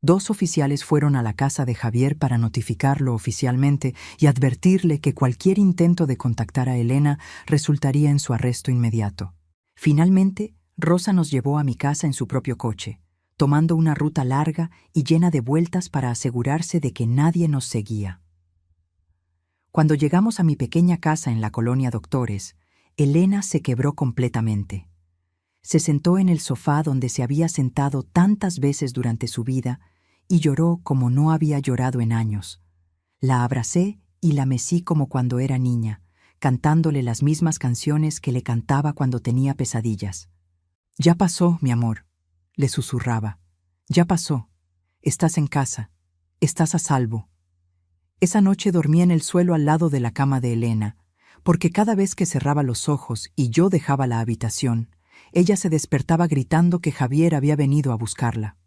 2 oficiales fueron a la casa de Javier para notificarlo oficialmente y advertirle que cualquier intento de contactar a Elena resultaría en su arresto inmediato. Finalmente, Rosa nos llevó a mi casa en su propio coche, tomando una ruta larga y llena de vueltas para asegurarse de que nadie nos seguía. Cuando llegamos a mi pequeña casa en la colonia Doctores, Elena se quebró completamente. Se sentó en el sofá donde se había sentado tantas veces durante su vida y lloró como no había llorado en años. La abracé y la mecí como cuando era niña, cantándole las mismas canciones que le cantaba cuando tenía pesadillas. «Ya pasó, mi amor», le susurraba. «Ya pasó. Estás en casa. Estás a salvo». Esa noche dormí en el suelo al lado de la cama de Elena, porque cada vez que cerraba los ojos y yo dejaba la habitación, ella se despertaba gritando que Javier había venido a buscarla.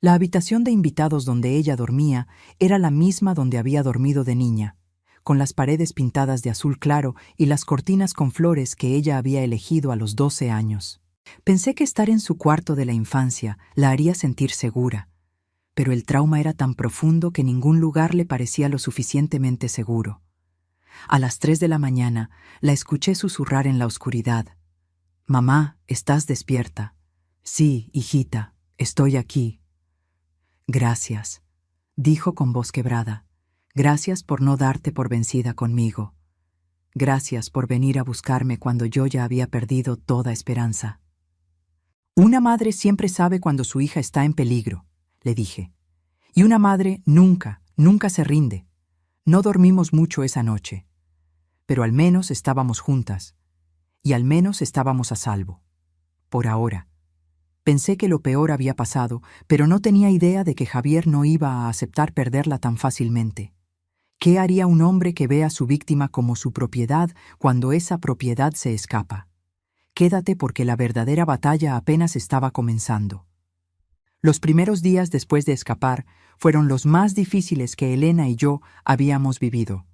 La habitación de invitados donde ella dormía era la misma donde había dormido de niña, con las paredes pintadas de azul claro y las cortinas con flores que ella había elegido a los 12 años. Pensé que estar en su cuarto de la infancia la haría sentir segura, pero el trauma era tan profundo que ningún lugar le parecía lo suficientemente seguro. A las 3 de la mañana la escuché susurrar en la oscuridad. «Mamá, ¿estás despierta?» «Sí, hijita, estoy aquí». «Gracias», dijo con voz quebrada. «Gracias por no darte por vencida conmigo. Gracias por venir a buscarme cuando yo ya había perdido toda esperanza». «Una madre siempre sabe cuando su hija está en peligro», le dije. «Y una madre nunca se rinde. No dormimos mucho esa noche. Pero al menos estábamos juntas. Y al menos estábamos a salvo. Por ahora». Pensé que lo peor había pasado, pero no tenía idea de que Javier no iba a aceptar perderla tan fácilmente. ¿Qué haría un hombre que ve a su víctima como su propiedad cuando esa propiedad se escapa? Quédate porque la verdadera batalla apenas estaba comenzando. Los primeros días después de escapar fueron los más difíciles que Elena y yo habíamos vivido.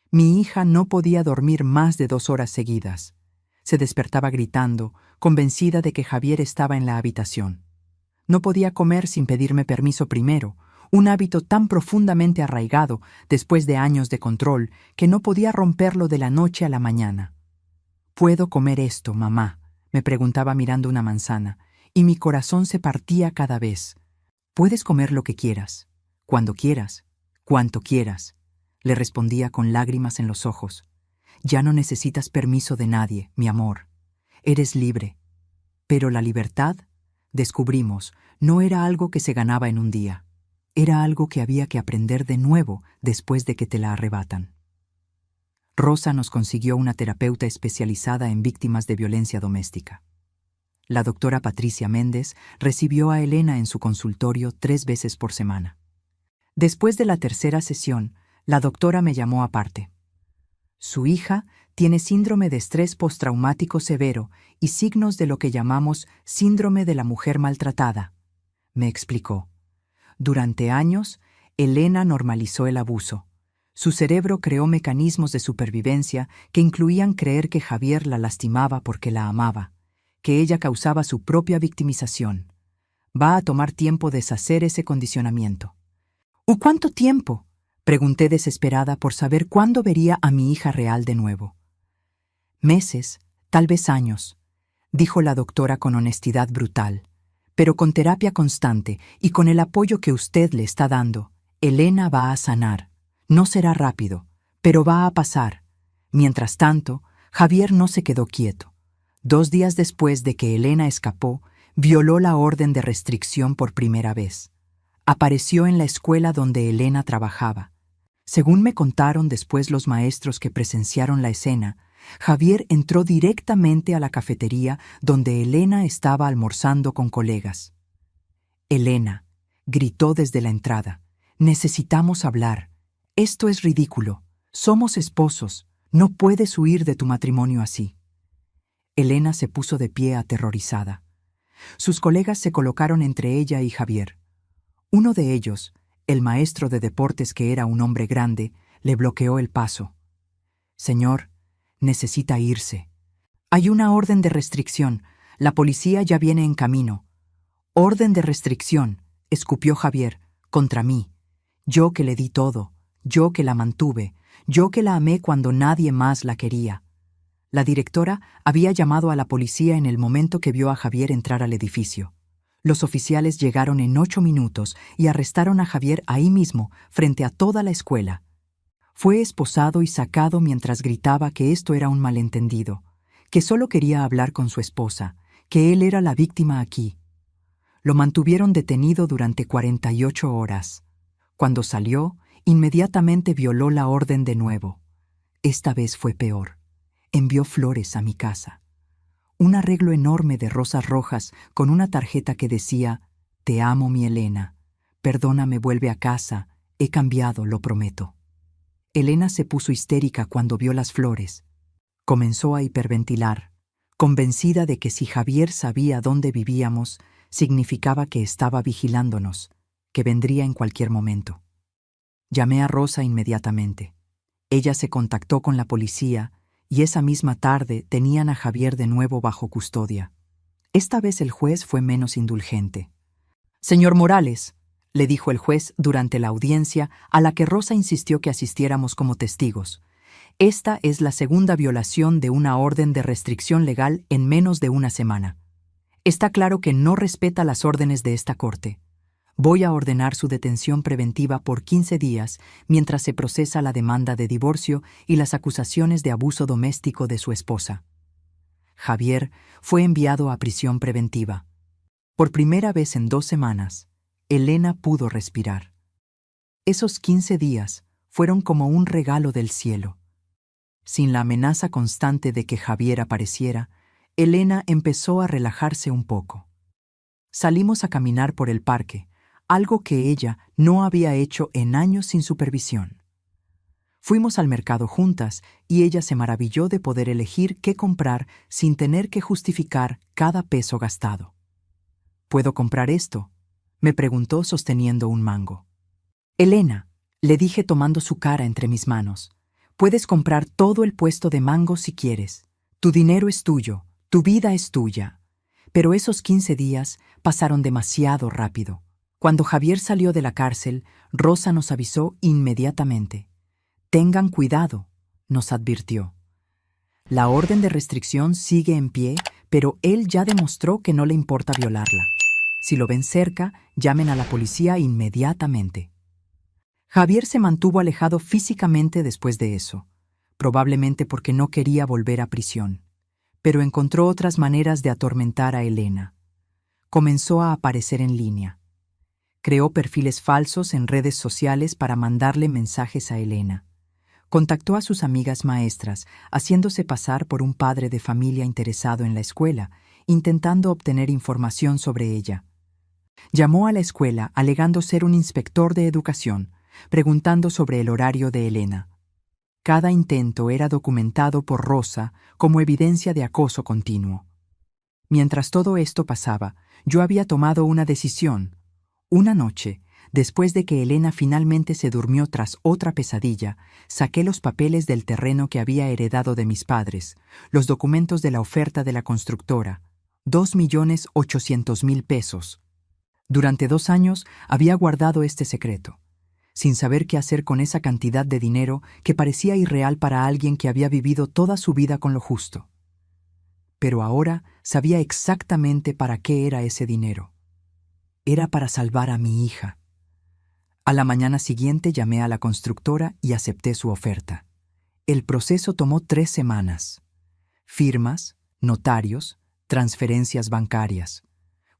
Mi hija no podía dormir más de 2 horas seguidas. Se despertaba gritando, convencida de que Javier estaba en la habitación. No podía comer sin pedirme permiso primero, un hábito tan profundamente arraigado después de años de control que no podía romperlo de la noche a la mañana. «¿Puedo comer esto, mamá?», me preguntaba mirando una manzana, y mi corazón se partía cada vez. «Puedes comer lo que quieras, cuando quieras, cuanto quieras», le respondía con lágrimas en los ojos. «Ya no necesitas permiso de nadie, mi amor. Eres libre». Pero la libertad, descubrimos, no era algo que se ganaba en un día. Era algo que había que aprender de nuevo después de que te la arrebatan. Rosa nos consiguió una terapeuta especializada en víctimas de violencia doméstica. La doctora Patricia Méndez recibió a Elena en su consultorio 3 veces por semana. Después de la tercera sesión, la doctora me llamó aparte. «Su hija tiene síndrome de estrés postraumático severo y signos de lo que llamamos síndrome de la mujer maltratada», me explicó. Durante años, Elena normalizó el abuso. Su cerebro creó mecanismos de supervivencia que incluían creer que Javier la lastimaba porque la amaba, que ella causaba su propia victimización. Va a tomar tiempo deshacer ese condicionamiento. «¿Y cuánto tiempo?», pregunté desesperada por saber cuándo vería a mi hija real de nuevo. «Meses, tal vez años», dijo la doctora con honestidad brutal. «Pero con terapia constante y con el apoyo que usted le está dando, Elena va a sanar. No será rápido, pero va a pasar». Mientras tanto, Javier no se quedó quieto. 2 días después de que Elena escapó, violó la orden de restricción por primera vez. Apareció en la escuela donde Elena trabajaba. Según me contaron después los maestros que presenciaron la escena, Javier entró directamente a la cafetería donde Elena estaba almorzando con colegas. «Elena», gritó desde la entrada, «necesitamos hablar. Esto es ridículo. Somos esposos. No puedes huir de tu matrimonio así». Elena se puso de pie aterrorizada. Sus colegas se colocaron entre ella y Javier. Uno de ellos, el maestro de deportes que era un hombre grande, le bloqueó el paso. «Señor, necesita irse. Hay una orden de restricción. La policía ya viene en camino». «Orden de restricción», escupió Javier, «contra mí. Yo que le di todo, yo que la mantuve, yo que la amé cuando nadie más la quería». La directora había llamado a la policía en el momento que vio a Javier entrar al edificio. Los oficiales llegaron en 8 minutos y arrestaron a Javier ahí mismo, frente a toda la escuela. Fue esposado y sacado mientras gritaba que esto era un malentendido, que solo quería hablar con su esposa, que él era la víctima aquí. Lo mantuvieron detenido durante 48 horas. Cuando salió, inmediatamente violó la orden de nuevo. Esta vez fue peor. Envió flores a mi casa. Un arreglo enorme de rosas rojas con una tarjeta que decía: «Te amo, mi Elena. Perdóname, vuelve a casa. He cambiado, lo prometo». Elena se puso histérica cuando vio las flores. Comenzó a hiperventilar. convencida de que si Javier sabía dónde vivíamos, significaba que estaba vigilándonos, que vendría en cualquier momento. Llamé a Rosa inmediatamente. Ella se contactó con la policía y esa misma tarde tenían a Javier de nuevo bajo custodia. Esta vez el juez fue menos indulgente. «Señor Morales», le dijo el juez durante la audiencia a la que Rosa insistió que asistiéramos como testigos, «esta es la segunda violación de una orden de restricción legal en menos de una semana. Está claro que no respeta las órdenes de esta corte. Voy a ordenar su detención preventiva por 15 días mientras se procesa la demanda de divorcio y las acusaciones de abuso doméstico de su esposa». Javier fue enviado a prisión preventiva. Por primera vez en 2 semanas, Elena pudo respirar. Esos 15 días fueron como un regalo del cielo. Sin la amenaza constante de que Javier apareciera, Elena empezó a relajarse un poco. Salimos a caminar por el parque, algo que ella no había hecho en años sin supervisión. Fuimos al mercado juntas y ella se maravilló de poder elegir qué comprar sin tener que justificar cada peso gastado. «¿Puedo comprar esto?», me preguntó sosteniendo un mango. «Elena», le dije tomando su cara entre mis manos, «puedes comprar todo el puesto de mango si quieres. Tu dinero es tuyo, tu vida es tuya». Pero esos 15 días pasaron demasiado rápido. Cuando Javier salió de la cárcel, Rosa nos avisó inmediatamente. «Tengan cuidado», nos advirtió. «La orden de restricción sigue en pie, pero él ya demostró que no le importa violarla. Si lo ven cerca, llamen a la policía inmediatamente». Javier se mantuvo alejado físicamente después de eso, probablemente porque no quería volver a prisión, pero encontró otras maneras de atormentar a Elena. Comenzó a aparecer en línea. Creó perfiles falsos en redes sociales para mandarle mensajes a Elena. Contactó a sus amigas maestras, haciéndose pasar por un padre de familia interesado en la escuela, intentando obtener información sobre ella. Llamó a la escuela alegando ser un inspector de educación, preguntando sobre el horario de Elena. Cada intento era documentado por Rosa como evidencia de acoso continuo. Mientras todo esto pasaba, yo había tomado una decisión. Una noche, después de que Elena finalmente se durmió tras otra pesadilla, saqué los papeles del terreno que había heredado de mis padres, los documentos de la oferta de la constructora, 2.800.000 pesos. Durante 2 años había guardado este secreto, sin saber qué hacer con esa cantidad de dinero que parecía irreal para alguien que había vivido toda su vida con lo justo. Pero ahora sabía exactamente para qué era ese dinero. Era para salvar a mi hija. A la mañana siguiente llamé a la constructora y acepté su oferta. El proceso tomó 3 semanas. Firmas, notarios, transferencias bancarias.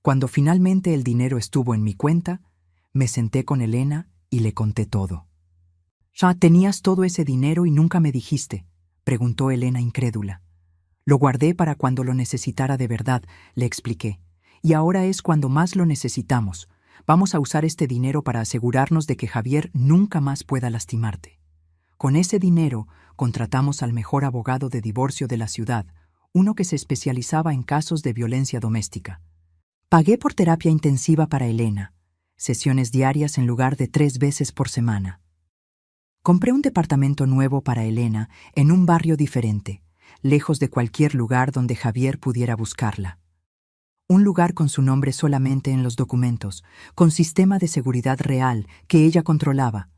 Cuando finalmente el dinero estuvo en mi cuenta, me senté con Elena y le conté todo. «¿Ya tenías todo ese dinero y nunca me dijiste?», preguntó Elena incrédula. «Lo guardé para cuando lo necesitara de verdad», le expliqué. «Y ahora es cuando más lo necesitamos. Vamos a usar este dinero para asegurarnos de que Javier nunca más pueda lastimarte. Con ese dinero contratamos al mejor abogado de divorcio de la ciudad, uno que se especializaba en casos de violencia doméstica. Pagué por terapia intensiva para Elena, sesiones diarias en lugar de 3 veces por semana. Compré un departamento nuevo para Elena en un barrio diferente, lejos de cualquier lugar donde Javier pudiera buscarla. Un lugar con su nombre solamente en los documentos, con sistema de seguridad real que ella controlaba.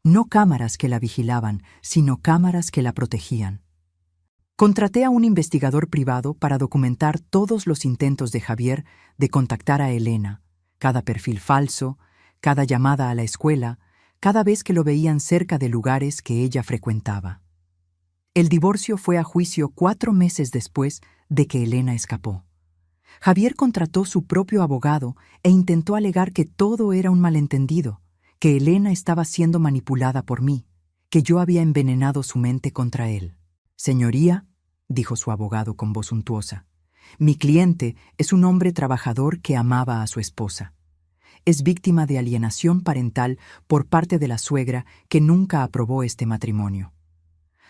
No cámaras que la vigilaban, sino cámaras que la protegían. Contraté a un investigador privado para documentar todos los intentos de Javier de contactar a Elena, cada perfil falso, cada llamada a la escuela, cada vez que lo veían cerca de lugares que ella frecuentaba. El divorcio fue a juicio 4 meses después de que Elena escapó. Javier contrató su propio abogado e intentó alegar que todo era un malentendido, que Elena estaba siendo manipulada por mí, que yo había envenenado su mente contra él. «Señoría», dijo su abogado con voz untuosa, «mi cliente es un hombre trabajador que amaba a su esposa. Es víctima de alienación parental por parte de la suegra que nunca aprobó este matrimonio.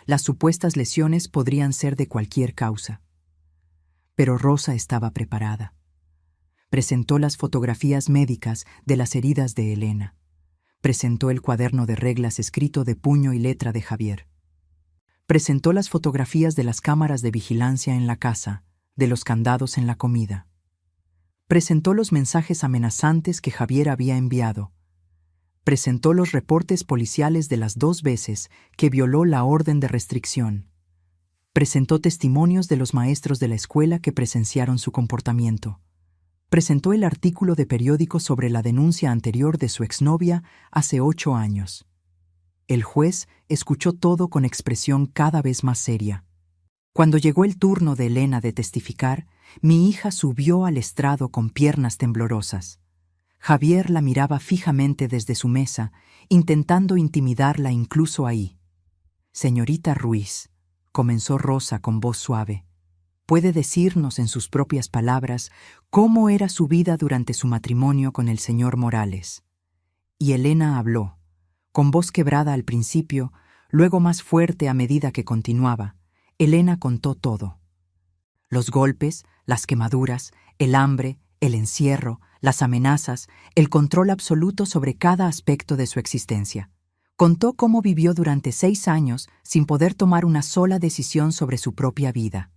Las supuestas lesiones podrían ser de cualquier causa. Pero Rosa estaba preparada. Presentó las fotografías médicas de las heridas de Elena. Presentó el cuaderno de reglas escrito de puño y letra de Javier. Presentó las fotografías de las cámaras de vigilancia en la casa, de los candados en la comida. Presentó los mensajes amenazantes que Javier había enviado. Presentó los reportes policiales de las 2 veces que violó la orden de restricción. Presentó testimonios de los maestros de la escuela que presenciaron su comportamiento. Presentó el artículo de periódico sobre la denuncia anterior de su exnovia hace 8 años. El juez escuchó todo con expresión cada vez más seria. Cuando llegó el turno de Elena de testificar, mi hija subió al estrado con piernas temblorosas. Javier la miraba fijamente desde su mesa, intentando intimidarla incluso ahí. «Señorita Ruiz», comenzó Rosa con voz suave, «¿puede decirnos en sus propias palabras cómo era su vida durante su matrimonio con el señor Morales?» Y Elena habló, con voz quebrada al principio, luego más fuerte a medida que continuaba. Elena contó todo. Los golpes, las quemaduras, el hambre, el encierro, las amenazas, el control absoluto sobre cada aspecto de su existencia. Contó cómo vivió durante 6 años sin poder tomar una sola decisión sobre su propia vida,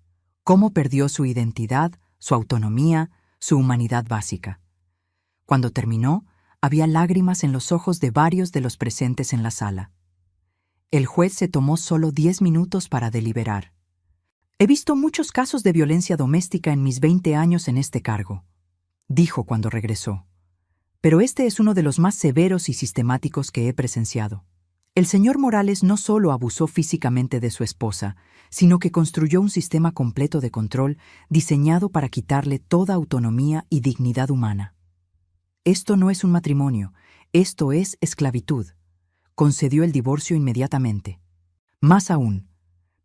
cómo perdió su identidad, su autonomía, su humanidad básica. Cuando terminó, había lágrimas en los ojos de varios de los presentes en la sala. El juez se tomó solo 10 minutos para deliberar. «He visto muchos casos de violencia doméstica en mis 20 años en este cargo», dijo cuando regresó. «Pero este es uno de los más severos y sistemáticos que he presenciado. El señor Morales no solo abusó físicamente de su esposa, sino que construyó un sistema completo de control diseñado para quitarle toda autonomía y dignidad humana. Esto no es un matrimonio, esto es esclavitud. Concedió el divorcio inmediatamente. Más aún,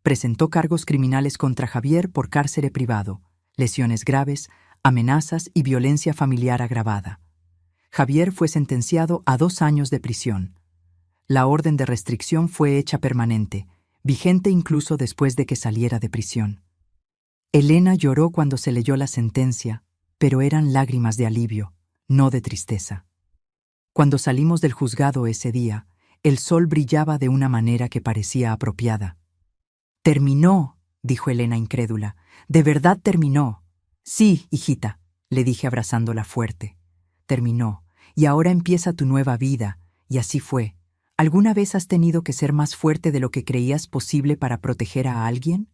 presentó cargos criminales contra Javier por cárcere privado, lesiones graves, amenazas y violencia familiar agravada. Javier fue sentenciado a 2 años de prisión. La orden de restricción fue hecha permanente, vigente incluso después de que saliera de prisión. Elena lloró cuando se leyó la sentencia, pero eran lágrimas de alivio, no de tristeza. Cuando salimos del juzgado ese día, el sol brillaba de una manera que parecía apropiada. «Terminó», dijo Elena incrédula. «¿De verdad terminó?» «Sí, hijita», le dije abrazándola fuerte. «Terminó, y ahora empieza tu nueva vida», y así fue. ¿Alguna vez has tenido que ser más fuerte de lo que creías posible para proteger a alguien?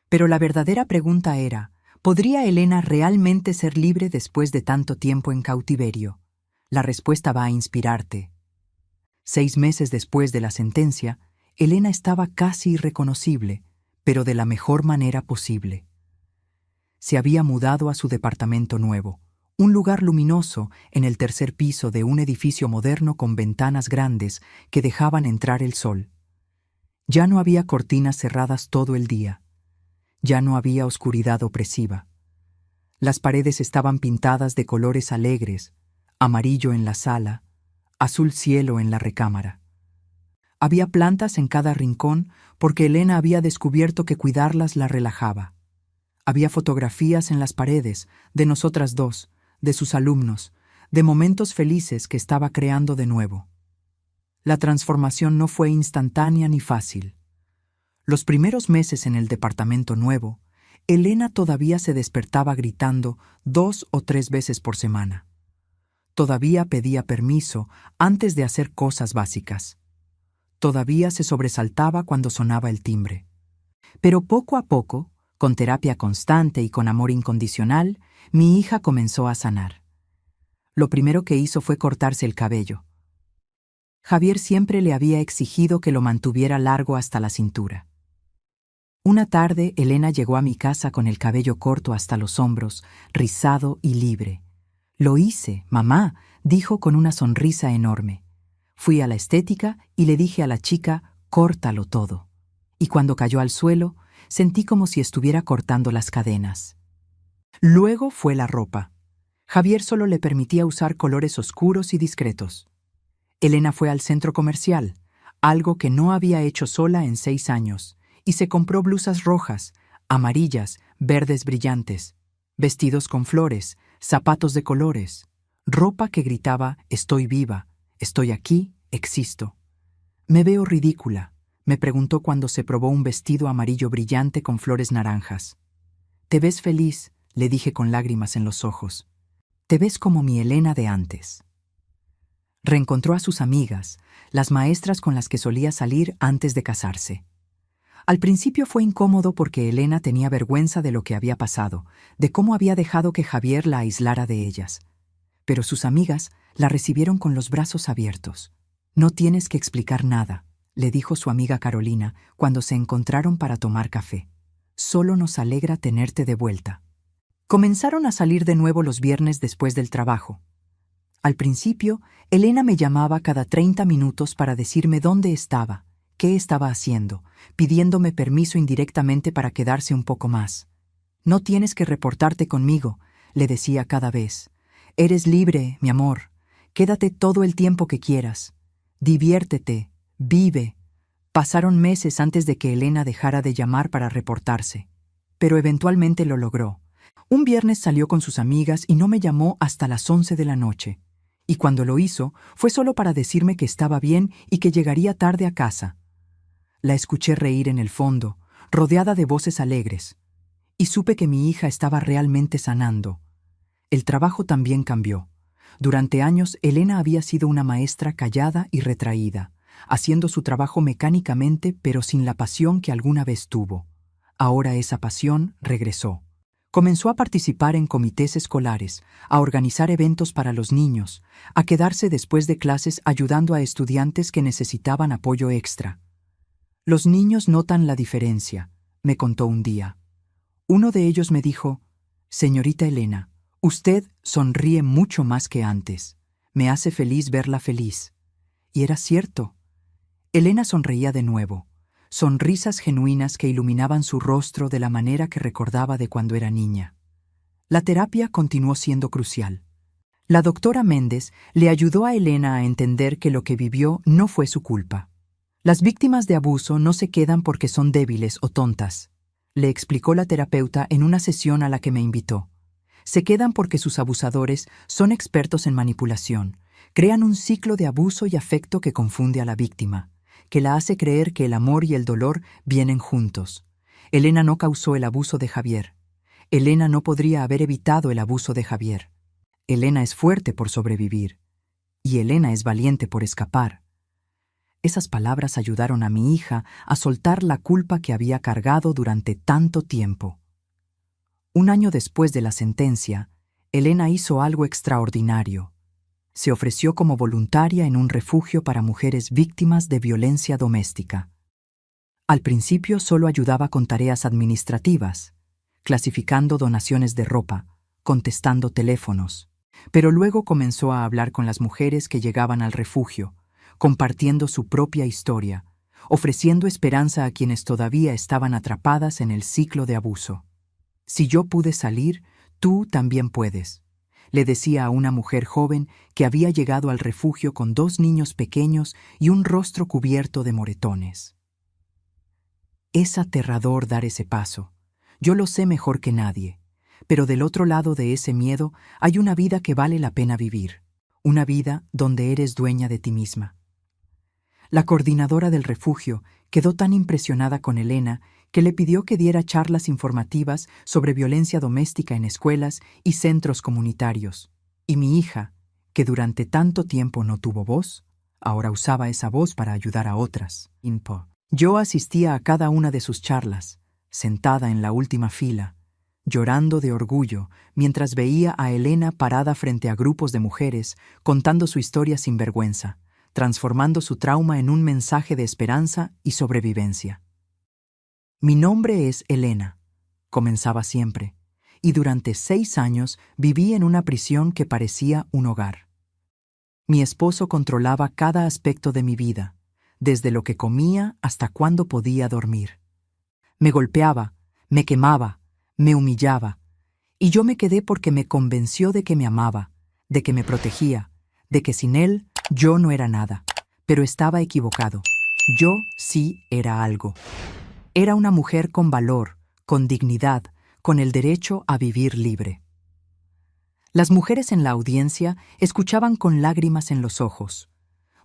Pero la verdadera pregunta era, ¿podría Elena realmente ser libre después de tanto tiempo en cautiverio? La respuesta va a inspirarte. 6 meses después de la sentencia, Elena estaba casi irreconocible, pero de la mejor manera posible. Se había mudado a su departamento nuevo, un lugar luminoso en el 3er piso de un edificio moderno con ventanas grandes que dejaban entrar el sol. Ya no había cortinas cerradas todo el día. Ya no había oscuridad opresiva. Las paredes estaban pintadas de colores alegres, amarillo en la sala, azul cielo en la recámara. Había plantas en cada rincón porque Elena había descubierto que cuidarlas la relajaba. Había fotografías en las paredes de nosotras dos, de sus alumnos, de momentos felices que estaba creando de nuevo. La transformación no fue instantánea ni fácil. Los primeros meses en el departamento nuevo, Elena todavía se despertaba gritando 2 o 3 veces por semana. Todavía pedía permiso antes de hacer cosas básicas. Todavía se sobresaltaba cuando sonaba el timbre. Pero poco a poco, con terapia constante y con amor incondicional, mi hija comenzó a sanar. Lo primero que hizo fue cortarse el cabello. Javier siempre le había exigido que lo mantuviera largo hasta la cintura. Una tarde, Elena llegó a mi casa con el cabello corto hasta los hombros, rizado y libre. «Lo hice, mamá», dijo con una sonrisa enorme. Fui a la estética y le dije a la chica, «córtalo todo». Y cuando cayó al suelo, sentí como si estuviera cortando las cadenas. Luego fue la ropa. Javier solo le permitía usar colores oscuros y discretos. Elena fue al centro comercial, algo que no había hecho sola en 6 años, y se compró blusas rojas, amarillas, verdes brillantes, vestidos con flores, zapatos de colores, ropa que gritaba «Estoy viva, estoy aquí, existo». «Me veo ridícula», me preguntó cuando se probó un vestido amarillo brillante con flores naranjas. «Te ves feliz», le dije con lágrimas en los ojos. «Te ves como mi Elena de antes». Reencontró a sus amigas, las maestras con las que solía salir antes de casarse. Al principio fue incómodo porque Elena tenía vergüenza de lo que había pasado, de cómo había dejado que Javier la aislara de ellas. Pero sus amigas la recibieron con los brazos abiertos. «No tienes que explicar nada», le dijo su amiga Carolina cuando se encontraron para tomar café. «Solo nos alegra tenerte de vuelta». Comenzaron a salir de nuevo los viernes después del trabajo. Al principio, Elena me llamaba cada 30 minutos para decirme dónde estaba, qué estaba haciendo, pidiéndome permiso indirectamente para quedarse un poco más. «No tienes que reportarte conmigo», le decía cada vez. «Eres libre, mi amor. Quédate todo el tiempo que quieras. Diviértete, vive». Pasaron meses antes de que Elena dejara de llamar para reportarse, pero eventualmente lo logró. Un viernes salió con sus amigas y no me llamó hasta las 11 de la noche. Y cuando lo hizo, fue solo para decirme que estaba bien y que llegaría tarde a casa. La escuché reír en el fondo, rodeada de voces alegres, y supe que mi hija estaba realmente sanando. El trabajo también cambió. Durante años, Elena había sido una maestra callada y retraída, haciendo su trabajo mecánicamente pero sin la pasión que alguna vez tuvo. Ahora esa pasión regresó. Comenzó a participar en comités escolares, a organizar eventos para los niños, a quedarse después de clases ayudando a estudiantes que necesitaban apoyo extra. «Los niños notan la diferencia», me contó un día. Uno de ellos me dijo: «Señorita Elena, usted sonríe mucho más que antes. Me hace feliz verla feliz». Y era cierto. Elena sonreía de nuevo, sonrisas genuinas que iluminaban su rostro de la manera que recordaba de cuando era niña. La terapia continuó siendo crucial. La doctora Méndez le ayudó a Elena a entender que lo que vivió no fue su culpa. «Las víctimas de abuso no se quedan porque son débiles o tontas», le explicó la terapeuta en una sesión a la que me invitó. «Se quedan porque sus abusadores son expertos en manipulación, crean un ciclo de abuso y afecto que confunde a la víctima, que la hace creer que el amor y el dolor vienen juntos. Elena no causó el abuso de Javier. Elena no podría haber evitado el abuso de Javier. Elena es fuerte por sobrevivir. Y Elena es valiente por escapar». Esas palabras ayudaron a mi hija a soltar la culpa que había cargado durante tanto tiempo. Un año después de la sentencia, Elena hizo algo extraordinario. Se ofreció como voluntaria en un refugio para mujeres víctimas de violencia doméstica. Al principio solo ayudaba con tareas administrativas, clasificando donaciones de ropa, contestando teléfonos, pero luego comenzó a hablar con las mujeres que llegaban al refugio, compartiendo su propia historia, ofreciendo esperanza a quienes todavía estaban atrapadas en el ciclo de abuso. «Si yo pude salir, tú también puedes», le decía a una mujer joven que había llegado al refugio con 2 niños pequeños y un rostro cubierto de moretones. Es aterrador dar ese paso. Yo lo sé mejor que nadie, pero del otro lado de ese miedo hay una vida que vale la pena vivir, una vida donde eres dueña de ti misma. La coordinadora del refugio quedó tan impresionada con Elena que le pidió que diera charlas informativas sobre violencia doméstica en escuelas y centros comunitarios. Y mi hija, que durante tanto tiempo no tuvo voz, ahora usaba esa voz para ayudar a otras. Yo asistía a cada una de sus charlas, sentada en la última fila, llorando de orgullo mientras veía a Elena parada frente a grupos de mujeres contando su historia sin vergüenza, transformando su trauma en un mensaje de esperanza y sobrevivencia. «Mi nombre es Elena», comenzaba siempre, «y durante 6 años viví en una prisión que parecía un hogar. Mi esposo controlaba cada aspecto de mi vida, desde lo que comía hasta cuándo podía dormir. Me golpeaba, me quemaba, me humillaba, y yo me quedé porque me convenció de que me amaba, de que me protegía, de que sin él yo no era nada, pero estaba equivocado. Yo sí era algo. Era una mujer con valor, con dignidad, con el derecho a vivir libre. Las mujeres en la audiencia escuchaban con lágrimas en los ojos,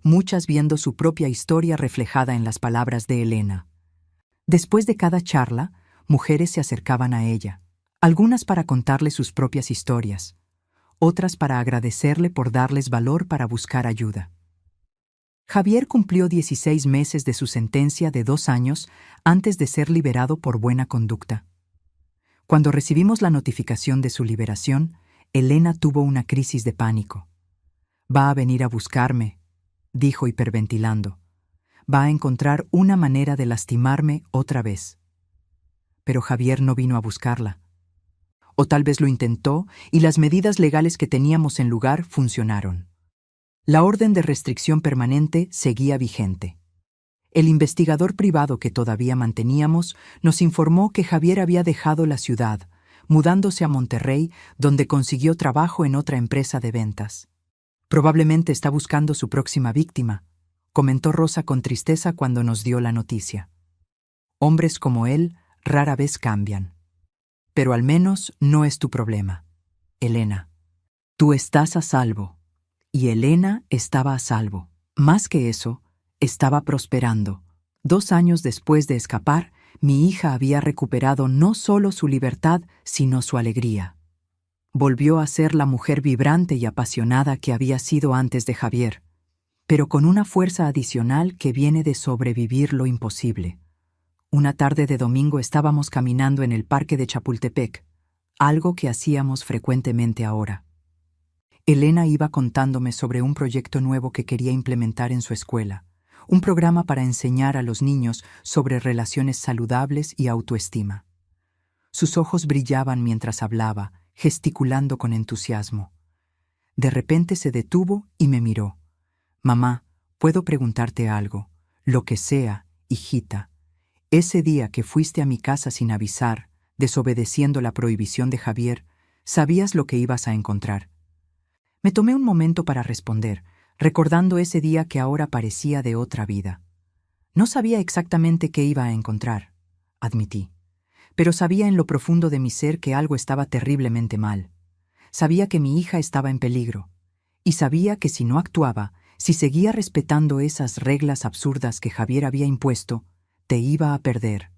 muchas viendo su propia historia reflejada en las palabras de Elena. Después de cada charla, mujeres se acercaban a ella, algunas para contarle sus propias historias, otras para agradecerle por darles valor para buscar ayuda. Javier cumplió 16 meses de su sentencia de 2 años antes de ser liberado por buena conducta. Cuando recibimos la notificación de su liberación, Elena tuvo una crisis de pánico. «Va a venir a buscarme», dijo hiperventilando. «Va a encontrar una manera de lastimarme otra vez». Pero Javier no vino a buscarla. O tal vez lo intentó y las medidas legales que teníamos en lugar funcionaron. La orden de restricción permanente seguía vigente. El investigador privado que todavía manteníamos nos informó que Javier había dejado la ciudad, mudándose a Monterrey, donde consiguió trabajo en otra empresa de ventas. «Probablemente está buscando su próxima víctima», comentó Rosa con tristeza cuando nos dio la noticia. «Hombres como él rara vez cambian. Pero al menos no es tu problema, Elena. Tú estás a salvo». Y Elena estaba a salvo. Más que eso, estaba prosperando. 2 años después de escapar, mi hija había recuperado no solo su libertad, sino su alegría. Volvió a ser la mujer vibrante y apasionada que había sido antes de Javier, pero con una fuerza adicional que viene de sobrevivir lo imposible. Una tarde de domingo estábamos caminando en el parque de Chapultepec, algo que hacíamos frecuentemente ahora. Elena iba contándome sobre un proyecto nuevo que quería implementar en su escuela, un programa para enseñar a los niños sobre relaciones saludables y autoestima. Sus ojos brillaban mientras hablaba, gesticulando con entusiasmo. De repente se detuvo y me miró. «Mamá, ¿puedo preguntarte algo? Lo que sea, hijita. Ese día que fuiste a mi casa sin avisar, desobedeciendo la prohibición de Javier, ¿sabías lo que ibas a encontrar?» Me tomé un momento para responder, recordando ese día que ahora parecía de otra vida. No sabía exactamente qué iba a encontrar, admití, pero sabía en lo profundo de mi ser que algo estaba terriblemente mal. Sabía que mi hija estaba en peligro, y sabía que si no actuaba, si seguía respetando esas reglas absurdas que Javier había impuesto, te iba a perder.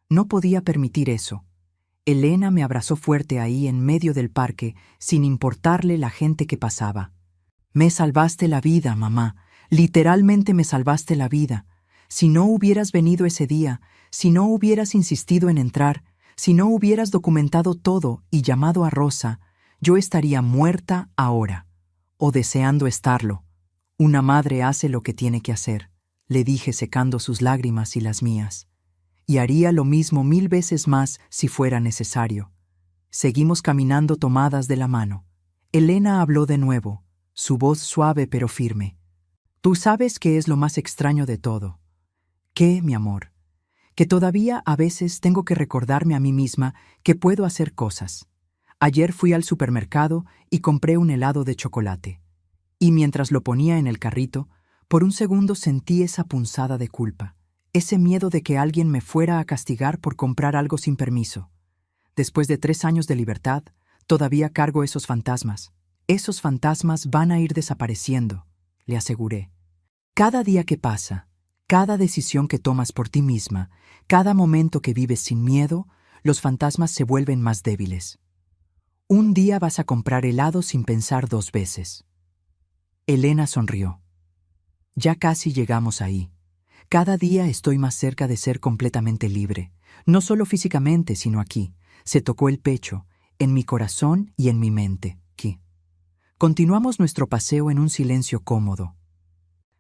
No podía permitir eso. Elena me abrazó fuerte ahí en medio del parque, sin importarle la gente que pasaba. «Me salvaste la vida, mamá. Literalmente me salvaste la vida. Si no hubieras venido ese día, si no hubieras insistido en entrar, si no hubieras documentado todo y llamado a Rosa, yo estaría muerta ahora, o deseando estarlo. Una madre hace lo que tiene que hacer», le dije secando sus lágrimas y las mías. «Y haría lo mismo 1000 veces más si fuera necesario». Seguimos caminando tomadas de la mano. Elena habló de nuevo, su voz suave pero firme. «Tú sabes qué es lo más extraño de todo». «¿Qué, mi amor?» «Que todavía a veces tengo que recordarme a mí misma que puedo hacer cosas. Ayer fui al supermercado y compré un helado de chocolate. Y mientras lo ponía en el carrito, por un segundo sentí esa punzada de culpa, ese miedo de que alguien me fuera a castigar por comprar algo sin permiso. Después de 3 años de libertad, todavía cargo esos fantasmas. Esos fantasmas van a ir desapareciendo», le aseguré. «Cada día que pasa, cada decisión que tomas por ti misma, cada momento que vives sin miedo, los fantasmas se vuelven más débiles. Un día vas a comprar helado sin pensar 2 veces». Elena sonrió. «Ya casi llegamos ahí. Cada día estoy más cerca de ser completamente libre, no solo físicamente, sino aquí». Se tocó el pecho, en mi corazón y en mi mente. Continuamos nuestro paseo en un silencio cómodo.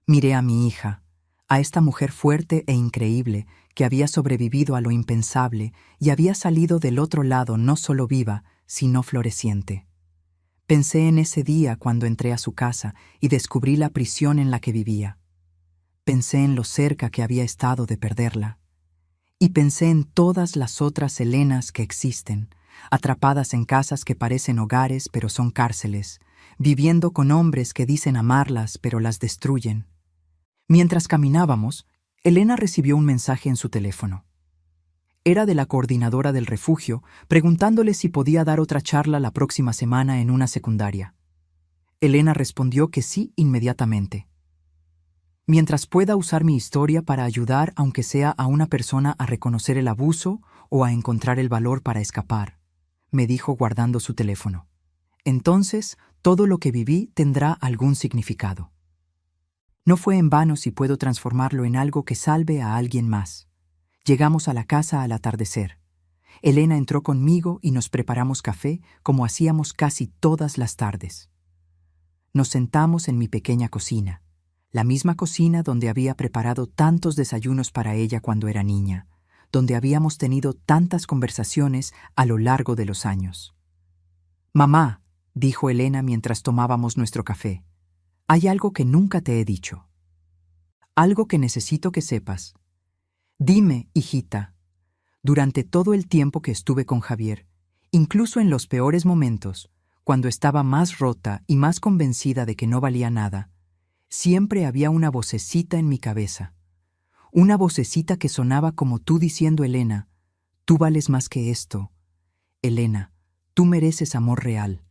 Miré a mi hija, a esta mujer fuerte e increíble que había sobrevivido a lo impensable y había salido del otro lado no solo viva, sino floreciente. Pensé en ese día cuando entré a su casa y descubrí la prisión en la que vivía. Pensé en lo cerca que había estado de perderla. Y pensé en todas las otras Elenas que existen, atrapadas en casas que parecen hogares pero son cárceles, viviendo con hombres que dicen amarlas pero las destruyen. Mientras caminábamos, Elena recibió un mensaje en su teléfono. Era de la coordinadora del refugio, preguntándole si podía dar otra charla la próxima semana en una secundaria. Elena respondió que sí inmediatamente. Mientras pueda usar mi historia para ayudar, aunque sea a una persona a reconocer el abuso o a encontrar el valor para escapar, me dijo guardando su teléfono. Entonces, todo lo que viví tendrá algún significado. No fue en vano si puedo transformarlo en algo que salve a alguien más. Llegamos a la casa al atardecer. Elena entró conmigo y nos preparamos café como hacíamos casi todas las tardes. Nos sentamos en mi pequeña cocina, la misma cocina donde había preparado tantos desayunos para ella cuando era niña, donde habíamos tenido tantas conversaciones a lo largo de los años. «Mamá», dijo Elena mientras tomábamos nuestro café, «hay algo que nunca te he dicho. Algo que necesito que sepas. Dime, hijita, durante todo el tiempo que estuve con Javier, incluso en los peores momentos, cuando estaba más rota y más convencida de que no valía nada, siempre había una vocecita en mi cabeza. Una vocecita que sonaba como tú diciendo, Elena, tú vales más que esto. Elena, tú mereces amor real.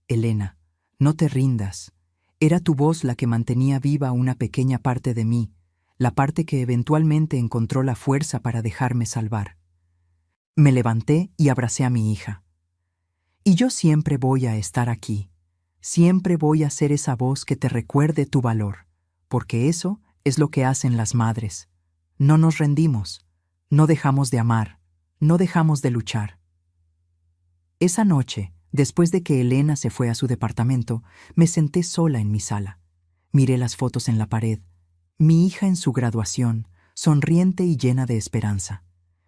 Elena, no te rindas. Era tu voz la que mantenía viva una pequeña parte de mí, la parte que eventualmente encontró la fuerza para dejarme salvar. Me levanté y abracé a mi hija. Y yo siempre voy a estar aquí. Siempre voy a ser esa voz que te recuerde tu valor, porque eso es lo que hacen las madres. No nos rendimos, no dejamos de amar, no dejamos de luchar. Esa noche, después de que Elena se fue a su departamento, me senté sola en mi sala. Miré las fotos en la pared. Mi hija en su graduación, sonriente y llena de esperanza.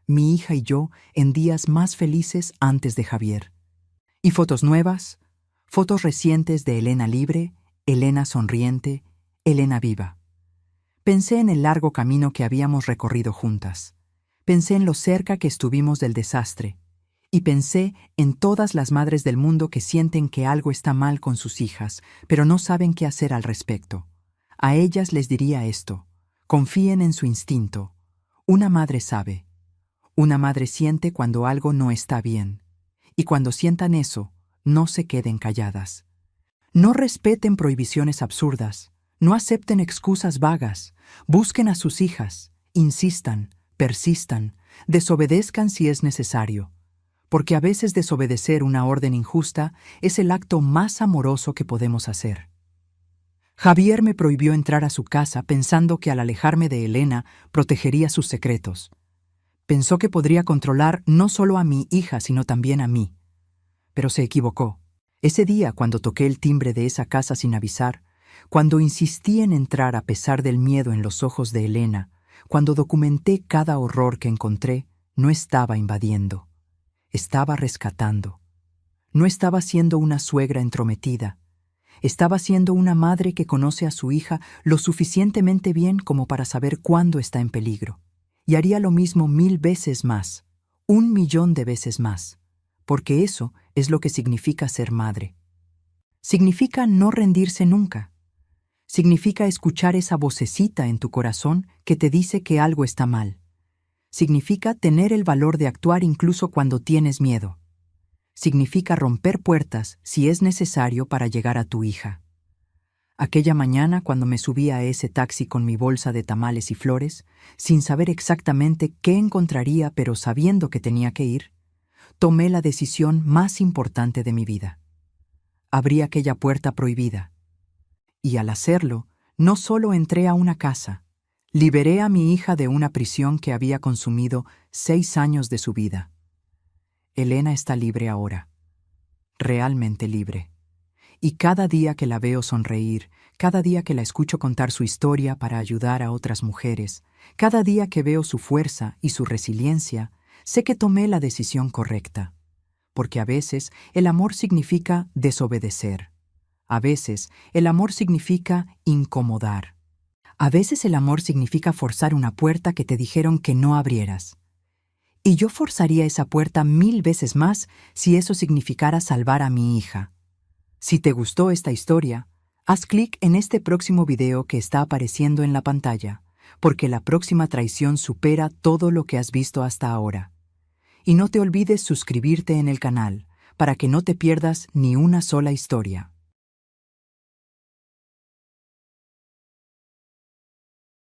Mi hija y yo en días más felices antes de Javier. Y fotos nuevas, fotos recientes de Elena libre, Elena sonriente, Elena viva. Pensé en el largo camino que habíamos recorrido juntas. Pensé en lo cerca que estuvimos del desastre. Y pensé en todas las madres del mundo que sienten que algo está mal con sus hijas, pero no saben qué hacer al respecto. A ellas les diría esto: confíen en su instinto. Una madre sabe. Una madre siente cuando algo no está bien. Y cuando sientan eso, no se queden calladas. No respeten prohibiciones absurdas. No acepten excusas vagas. Busquen a sus hijas. Insistan, persistan, desobedezcan si es necesario. Porque a veces desobedecer una orden injusta es el acto más amoroso que podemos hacer. Javier me prohibió entrar a su casa pensando que al alejarme de Elena protegería sus secretos. Pensó que podría controlar no solo a mi hija, sino también a mí. Pero se equivocó. Ese día, cuando toqué el timbre de esa casa sin avisar, cuando insistí en entrar a pesar del miedo en los ojos de Elena, cuando documenté cada horror que encontré, no estaba invadiendo. Estaba rescatando. No estaba siendo una suegra entrometida. Estaba siendo una madre que conoce a su hija lo suficientemente bien como para saber cuándo está en peligro. Y haría lo mismo 1000 veces más, 1.000.000 de veces más, porque eso es lo que significa ser madre. Significa no rendirse nunca. Significa escuchar esa vocecita en tu corazón que te dice que algo está mal. Significa tener el valor de actuar incluso cuando tienes miedo. Significa romper puertas si es necesario para llegar a tu hija. Aquella mañana, cuando me subí a ese taxi con mi bolsa de tamales y flores, sin saber exactamente qué encontraría, pero sabiendo que tenía que ir, tomé la decisión más importante de mi vida. Abrí aquella puerta prohibida. Y al hacerlo, no solo entré a una casa, liberé a mi hija de una prisión que había consumido 6 años de su vida. Elena está libre ahora, realmente libre. Y cada día que la veo sonreír, cada día que la escucho contar su historia para ayudar a otras mujeres, cada día que veo su fuerza y su resiliencia, sé que tomé la decisión correcta. Porque a veces el amor significa desobedecer. A veces el amor significa incomodar. A veces el amor significa forzar una puerta que te dijeron que no abrieras. Y yo forzaría esa puerta 1000 veces más si eso significara salvar a mi hija. Si te gustó esta historia, haz clic en este próximo video que está apareciendo en la pantalla, porque la próxima traición supera todo lo que has visto hasta ahora. Y no te olvides suscribirte en el canal, para que no te pierdas ni una sola historia.